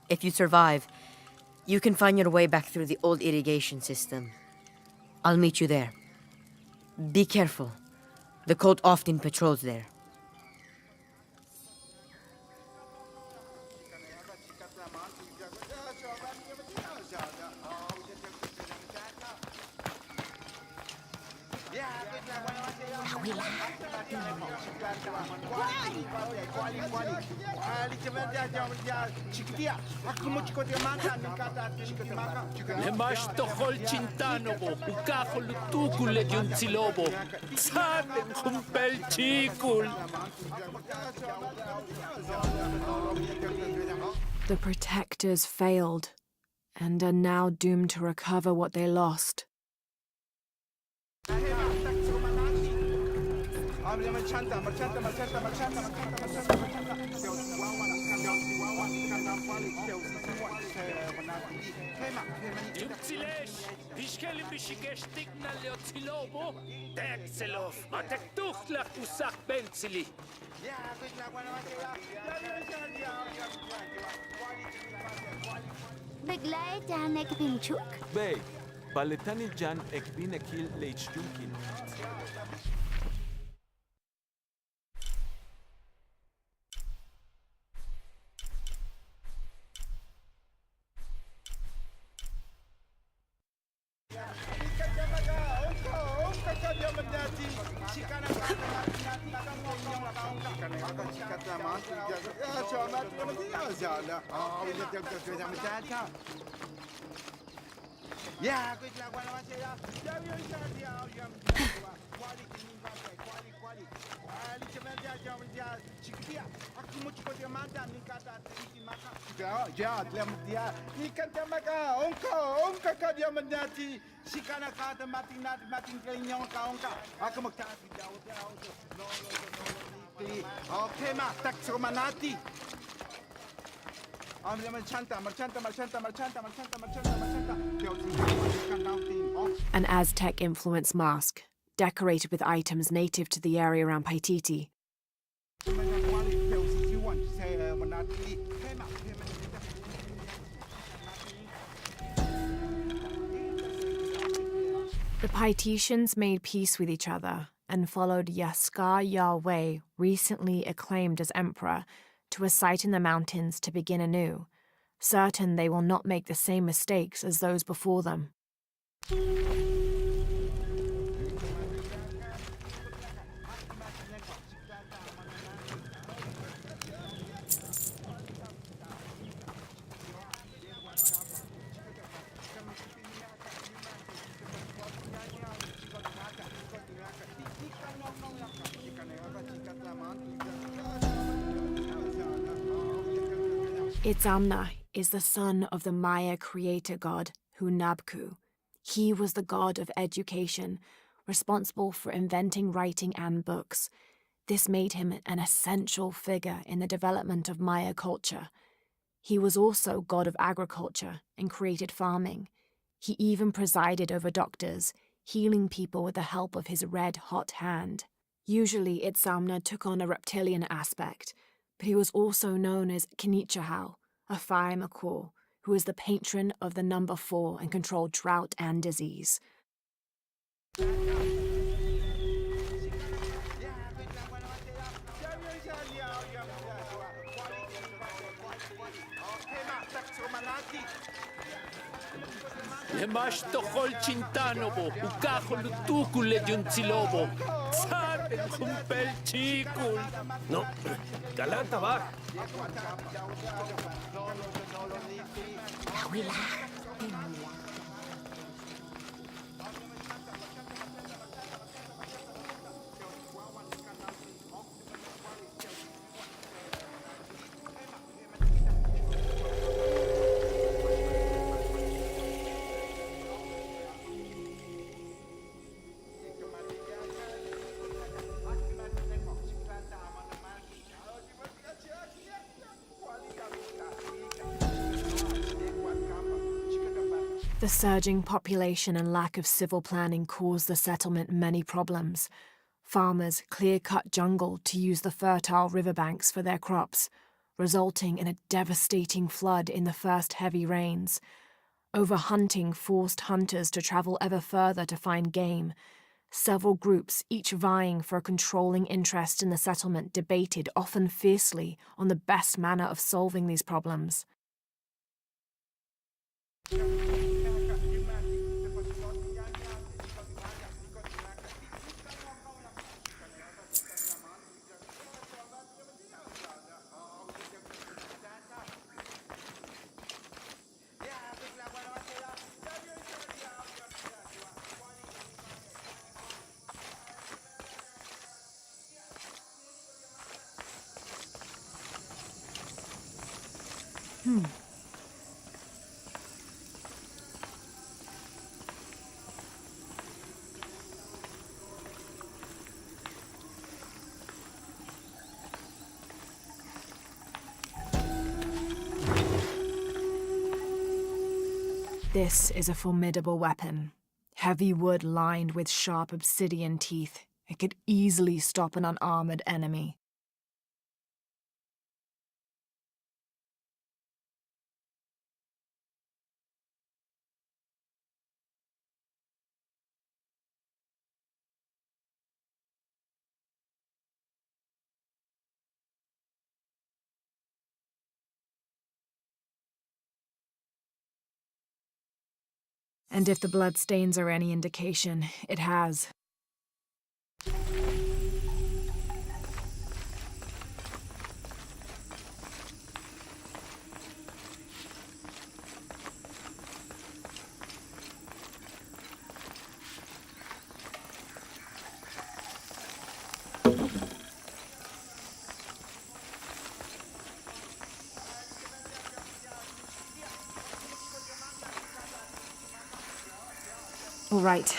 If you survive, you can find your way back through the old irrigation system. I'll meet you there. Be careful. The cult often patrols there. Lemash tohol chintanobo, ukaho lutukule yunzilobo, tsaden humpel chikul. The protectors failed, and are now doomed to recover what they lost. Yunzilesh, ishkelim bishikesh tigna leotzilobo, tekselov, atektuchlach usach benzili. Beglae janek binchuk? Bey, paletani jan ekbin ekil leichtunkin. An Aztec-influenced mask, decorated with items native to the area around Paititi. The Paititians made peace with each other and followed Yaskar Yahweh, recently acclaimed as emperor, to a site in the mountains to begin anew, certain they will not make the same mistakes as those before them. Itzamna is the son of the Maya creator god Hunabku. He was the god of education, responsible for inventing writing and books. This made him an essential figure in the development of Maya culture. He was also god of agriculture and created farming. He even presided over doctors, healing people with the help of his red-hot hand. Usually Itzamna took on a reptilian aspect, but he was also known as Kinichahau, a fire macaw, who was the patron of the number 4 and controlled drought and disease. Lemash tochol chintanobo, ukajo lutukule yunzilobo. Saten kumpel chikul. No, galanta va. The surging population and lack of civil planning caused the settlement many problems. Farmers clear-cut jungle to use the fertile riverbanks for their crops, resulting in a devastating flood in the first heavy rains. Overhunting forced hunters to travel ever further to find game. Several groups, each vying for a controlling interest in the settlement, debated often fiercely on the best manner of solving these problems. This is a formidable weapon. Heavy wood lined with sharp obsidian teeth. It could easily stop an unarmored enemy. And if the bloodstains are any indication, it has. All right.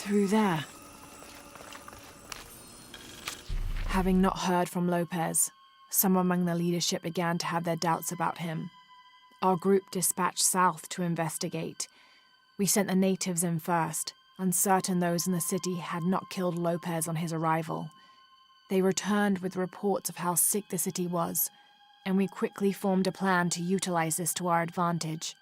Through there. Having not heard from Lopez, some among the leadership began to have their doubts about him. Our group dispatched south to investigate. We sent the natives in first, uncertain those in the city had not killed Lopez on his arrival. They returned with reports of how sick the city was, and we quickly formed a plan to utilize this to our advantage.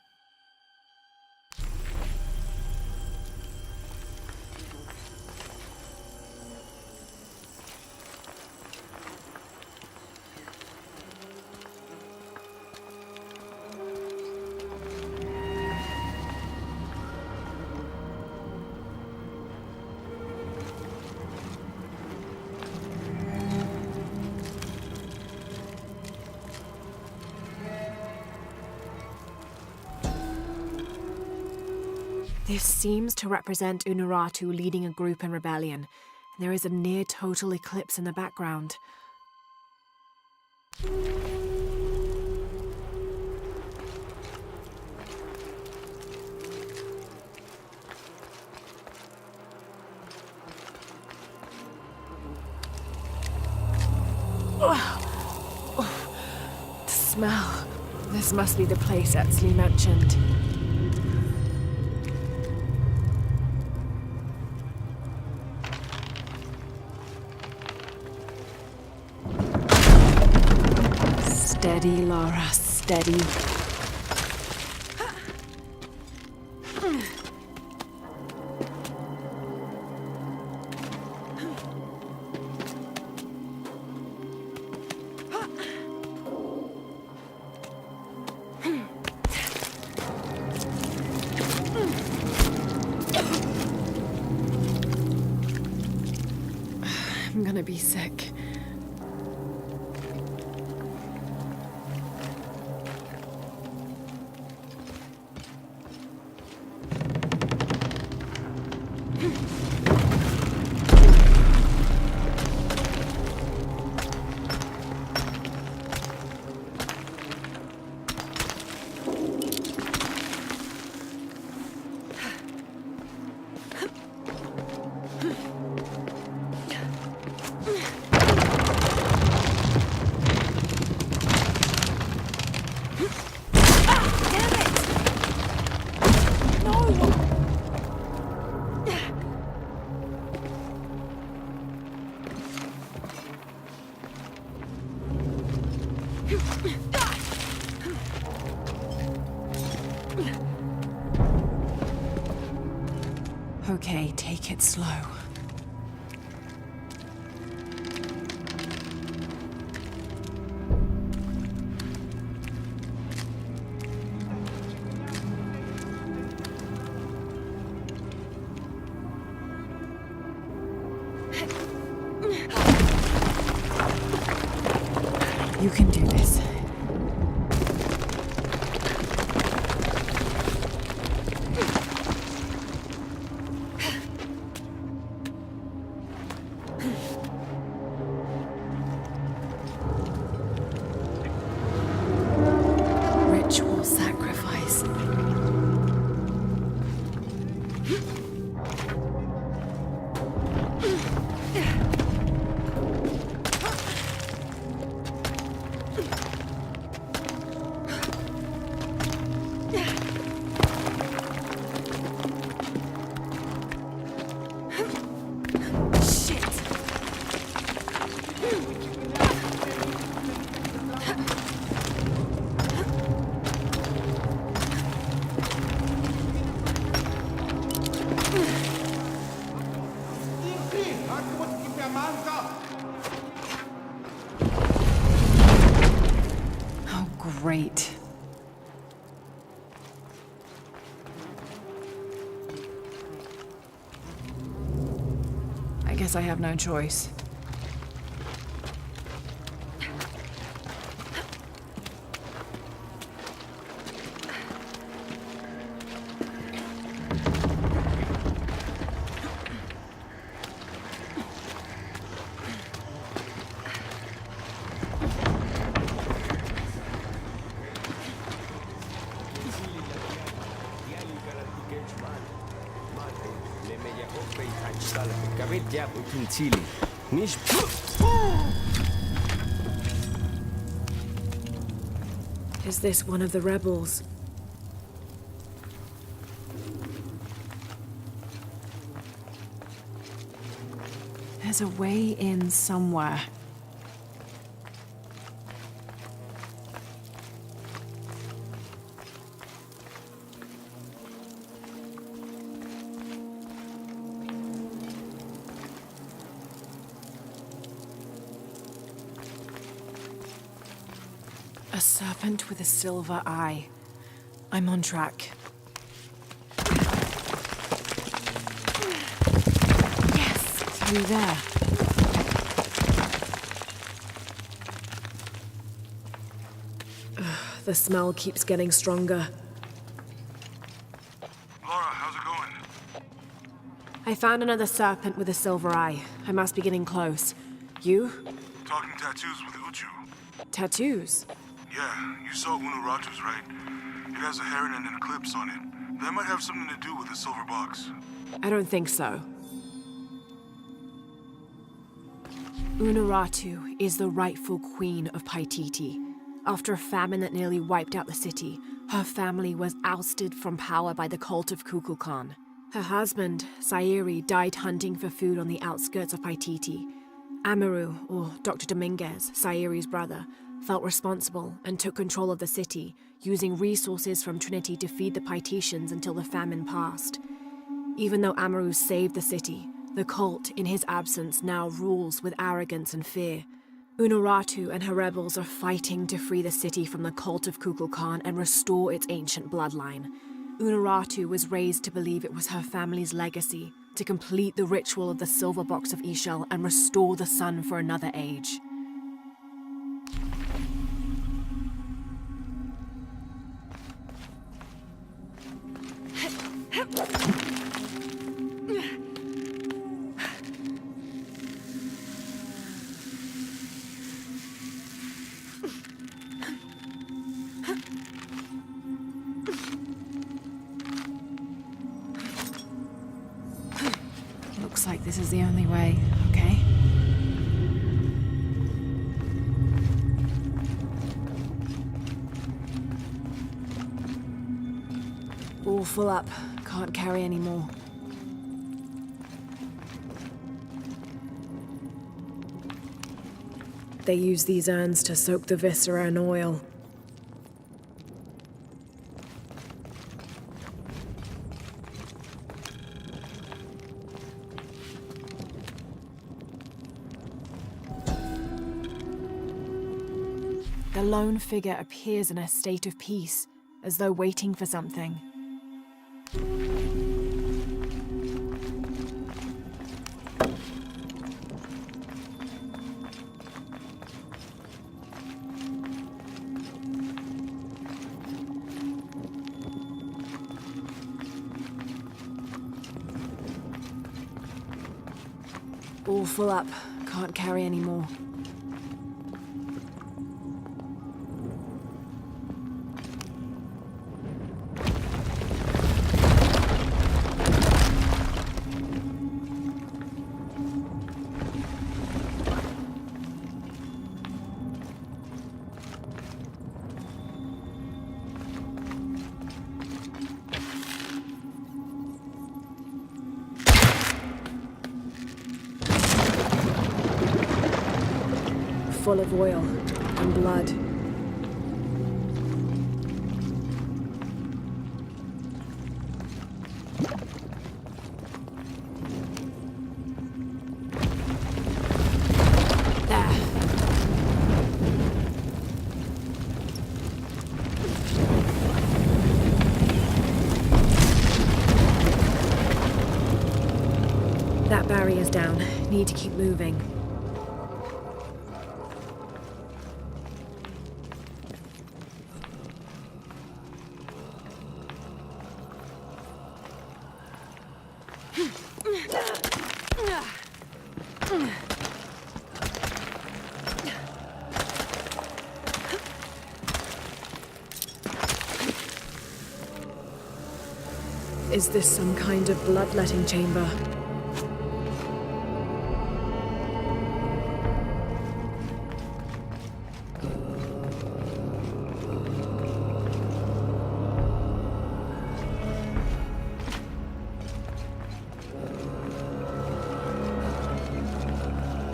This seems to represent Unuratu leading a group in rebellion. There is a near-total eclipse in the background. The smell. This must be the place Etsley mentioned. Steady, Lara, steady. I'm gonna be sick. Okay, take it slow. You can do this. Ritual sacrifice. Oh, great. I guess I have no choice. Is this one of the rebels? There's a way in somewhere. A serpent with a silver eye. I'm on track. Yes, through there. The smell keeps getting stronger. Lara, how's it going? I found another serpent with a silver eye. I must be getting close. You? Talking tattoos with Uchu. Tattoos? Yeah, you saw Unuratu's, right? It has a heron and an eclipse on it. That might have something to do with the silver box. I don't think so. Unuratu is the rightful queen of Paititi. After a famine that nearly wiped out the city, her family was ousted from power by the cult of Kukulkan. Her husband, Sairi, died hunting for food on the outskirts of Paititi. Amaru, or Dr. Dominguez, Sairi's brother, felt responsible and took control of the city, using resources from Trinity to feed the Paititians until the famine passed. Even though Amaru saved the city, the cult, in his absence, now rules with arrogance and fear. Unuratu and her rebels are fighting to free the city from the cult of Kukulkan and restore its ancient bloodline. Unuratu was raised to believe it was her family's legacy, to complete the ritual of the silver box of Ishel and restore the sun for another age. Looks like this is the only way, okay? All full up. Can't carry any more. They use these urns to soak the viscera in oil. The lone figure appears in a state of peace, as though waiting for something. All full up. Can't carry any more. Full of oil and blood. There. That barrier's down. Need to keep moving. Is this some kind of bloodletting chamber?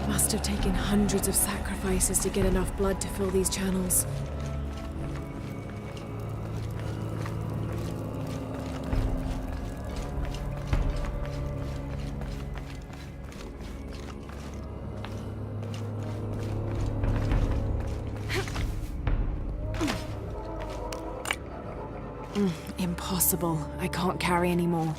Must have taken hundreds of sacrifices to get enough blood to fill these channels. Impossible. I can't carry anymore.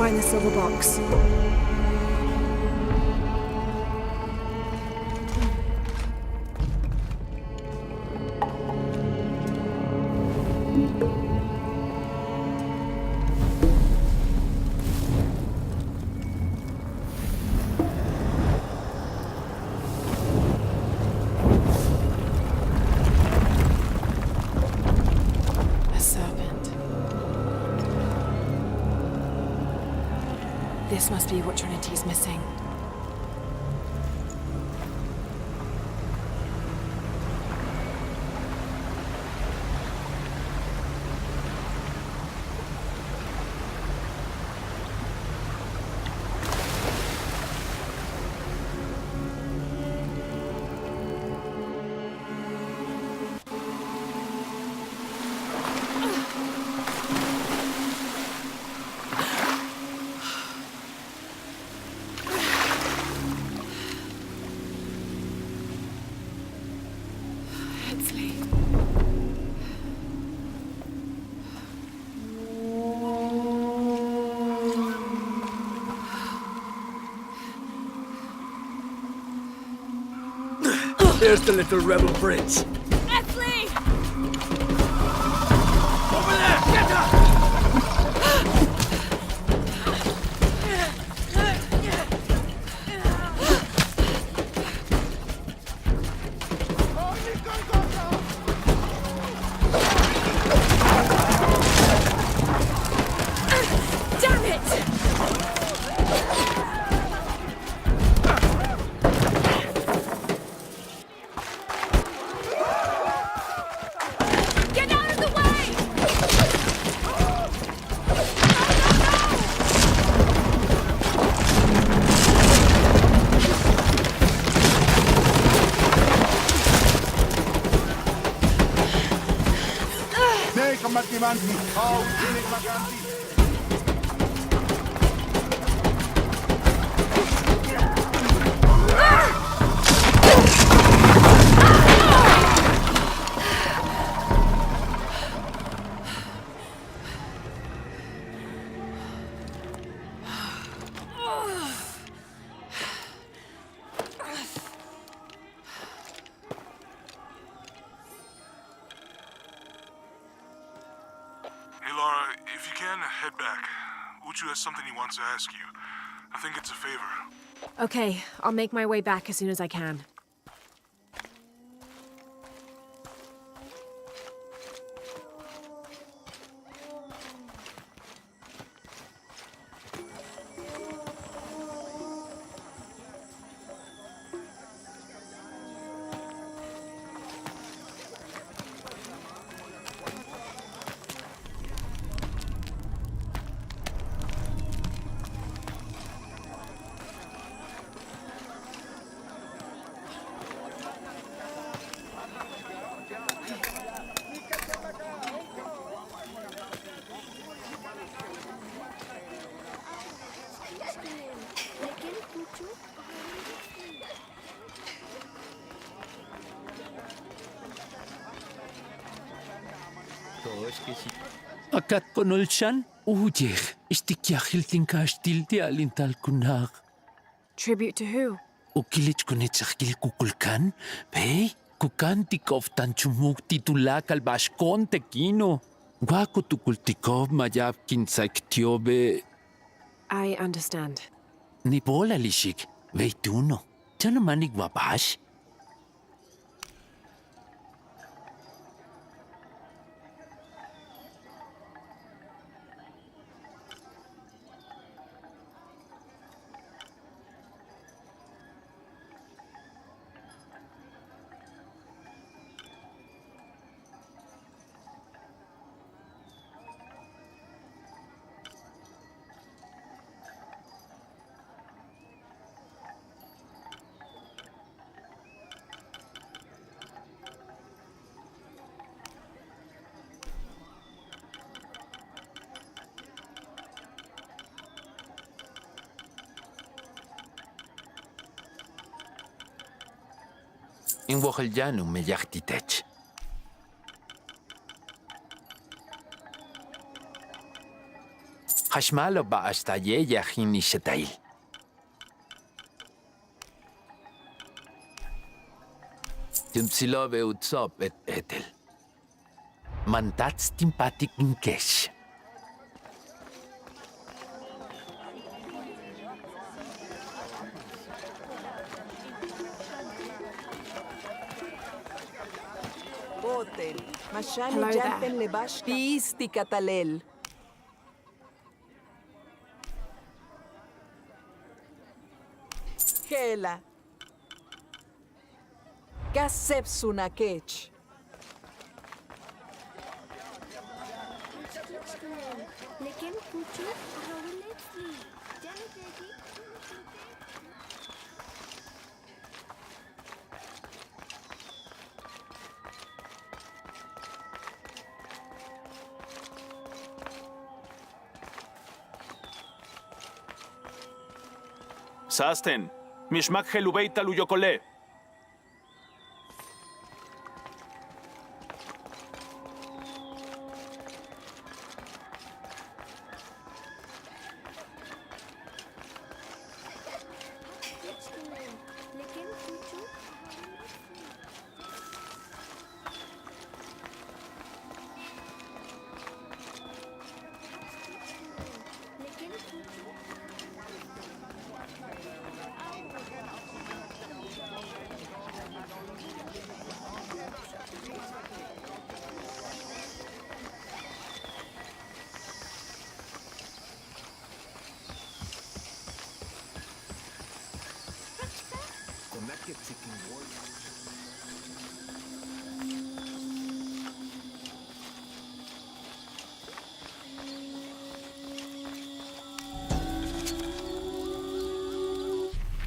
find the silver box. This must be what Trinity's missing. There's the little rebel prince. Esley! Over there! Get her! Damn it! Get out of the way! Hey, Lara, if you can, head back. Uchu has something he wants to ask you. I think it's a favor. Okay, I'll make my way back as soon as I can. Akat konulshan, ujeh, istikyahil kastil di alintal kunak. Tribute to who? Ukilich kunitsakil kukulkan, pey, kukan tikov tan chumuk titulak al bashkon tekino. Wako tukultikov mayab kinsaktiobe. I understand. Ni bola lishik, veituno. Tana manig wabash. In Wocheljanu me yachtitech. Hashmalo ba hasta ye yachin ishetail. Timsilove utsop et etel. Mantats timpatik in kesh. Boten, mashani Hello there. janten lebash piisti katalel. Hela. Kasep sunakech. लेकिन पूछो रोलेक्सली जाने देगी Sasten, mishmak helubeita luyokole. लेकिन पूछो रोलेक्सली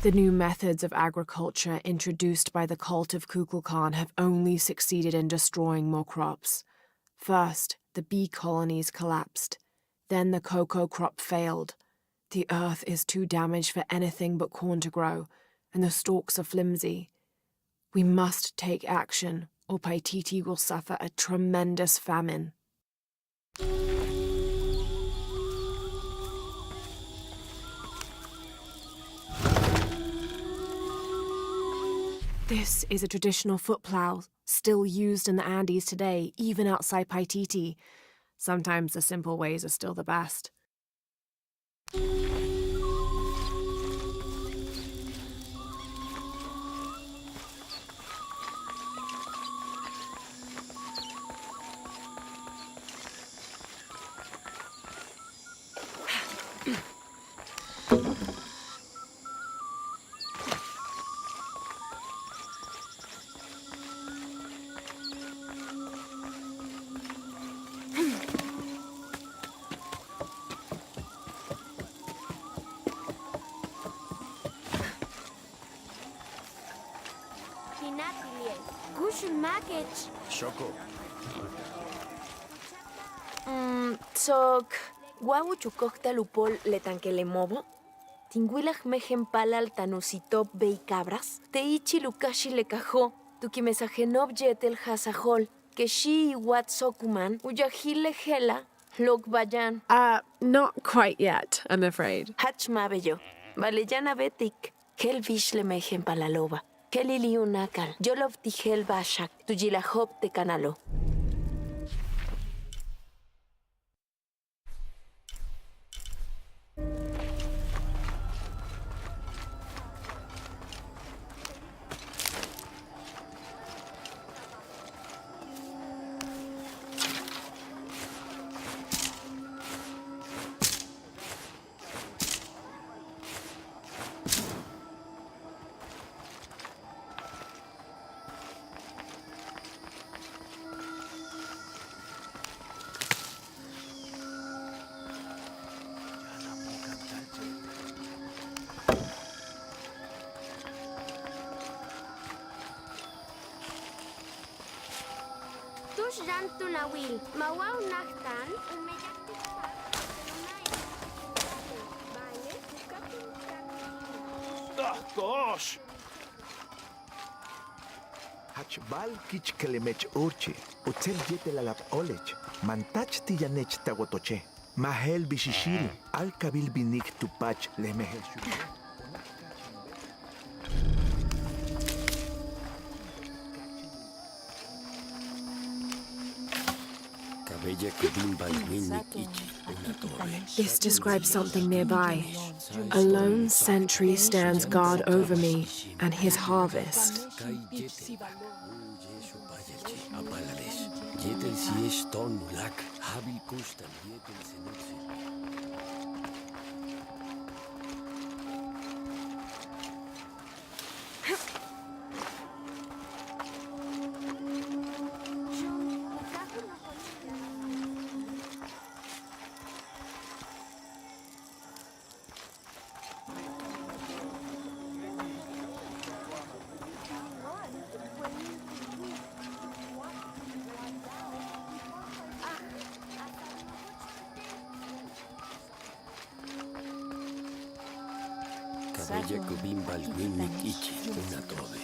The new methods of agriculture introduced by the cult of Kukulkan have only succeeded in destroying more crops. First, the bee colonies collapsed. Then the cocoa crop failed. The earth is too damaged for anything but corn to grow, and the stalks are flimsy. We must take action, or Paititi will suffer a tremendous famine. This is a traditional foot plow, still used in the Andes today, even outside Paititi. Sometimes the simple ways are still the best. Shoko. Sok, guau chukokta lupol letanque le mobo. Tinguilaj mejen palal tanusitop bei cabras. Teichi lukashi le cajo. Tuki mesajenob yetel hasajol. Que shi wat sokuman. Uyahile hela. Lok bayan. Not quite yet, I'm afraid. Hach mabello. Valeyana betik. Hel vish le mejen palaloba. Kelili unakal. Yolov tijel bashak. Tuyilahop te canalo. Rantu na will. Mawau naktan. Gosh! Hachbal kich kelemech urchi, utel yetel alap olech, mantach tiyanech tagotoche, mahel bishishiri, al kabil binik tupach lemehel shuru. This describes something nearby. A lone sentry stands guard over me and his harvest. Cabella kubimbal winnik ichi una tobe.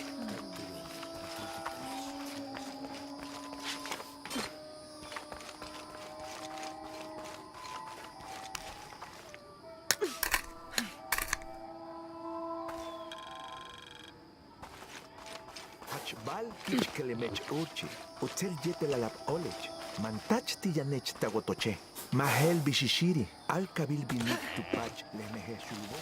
Hachbal kich kelemech urchi, utel yetel alap olech, mantach tiyanech tagotoche, mahel bishishiri, al kabil binik tupach lemehel shuru.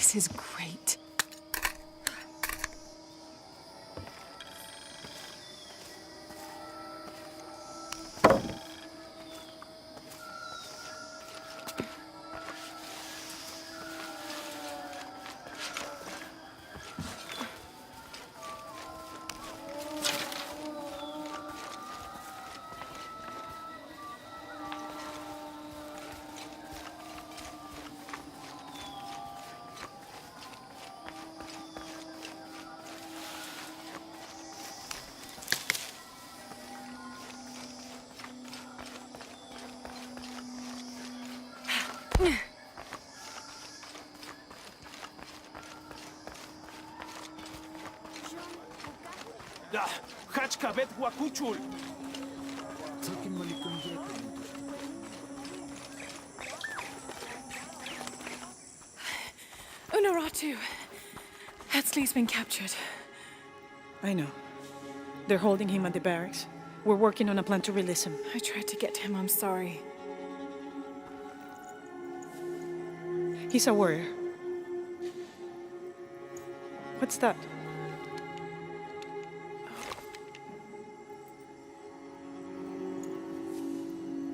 This is great. Hachkabet Wakuchul! Unaratu! Hetzley's been captured. I know. They're holding him at the barracks. We're working on a plan to release him. I tried to get to him, I'm sorry. He's a warrior. What's that?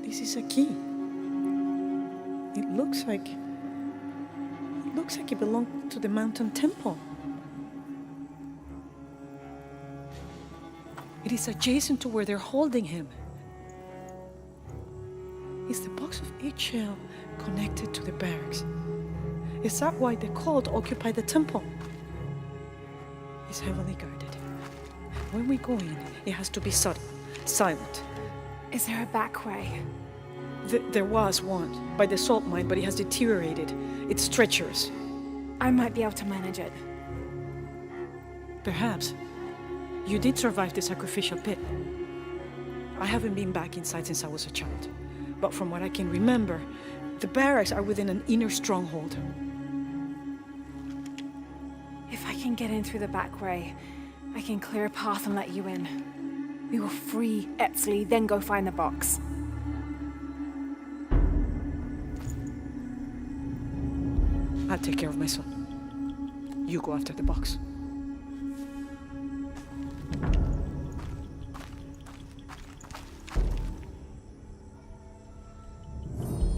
This is a key. It looks like it belonged to the mountain temple. It is adjacent to where they're holding him. Is the box of eggshell connected to the barracks? Is that why the cult occupied the temple? It's heavily guarded. When we go in, it has to be subtle, silent. Is there a back way? There was one, by the salt mine, but it has deteriorated. It's treacherous. I might be able to manage it. Perhaps. You did survive the sacrificial pit. I haven't been back inside since I was a child. But from what I can remember, the barracks are within an inner stronghold. If I can get in through the back way, I can clear a path and let you in. We will free Etzley, then go find the box. I'll take care of my son. You go after the box.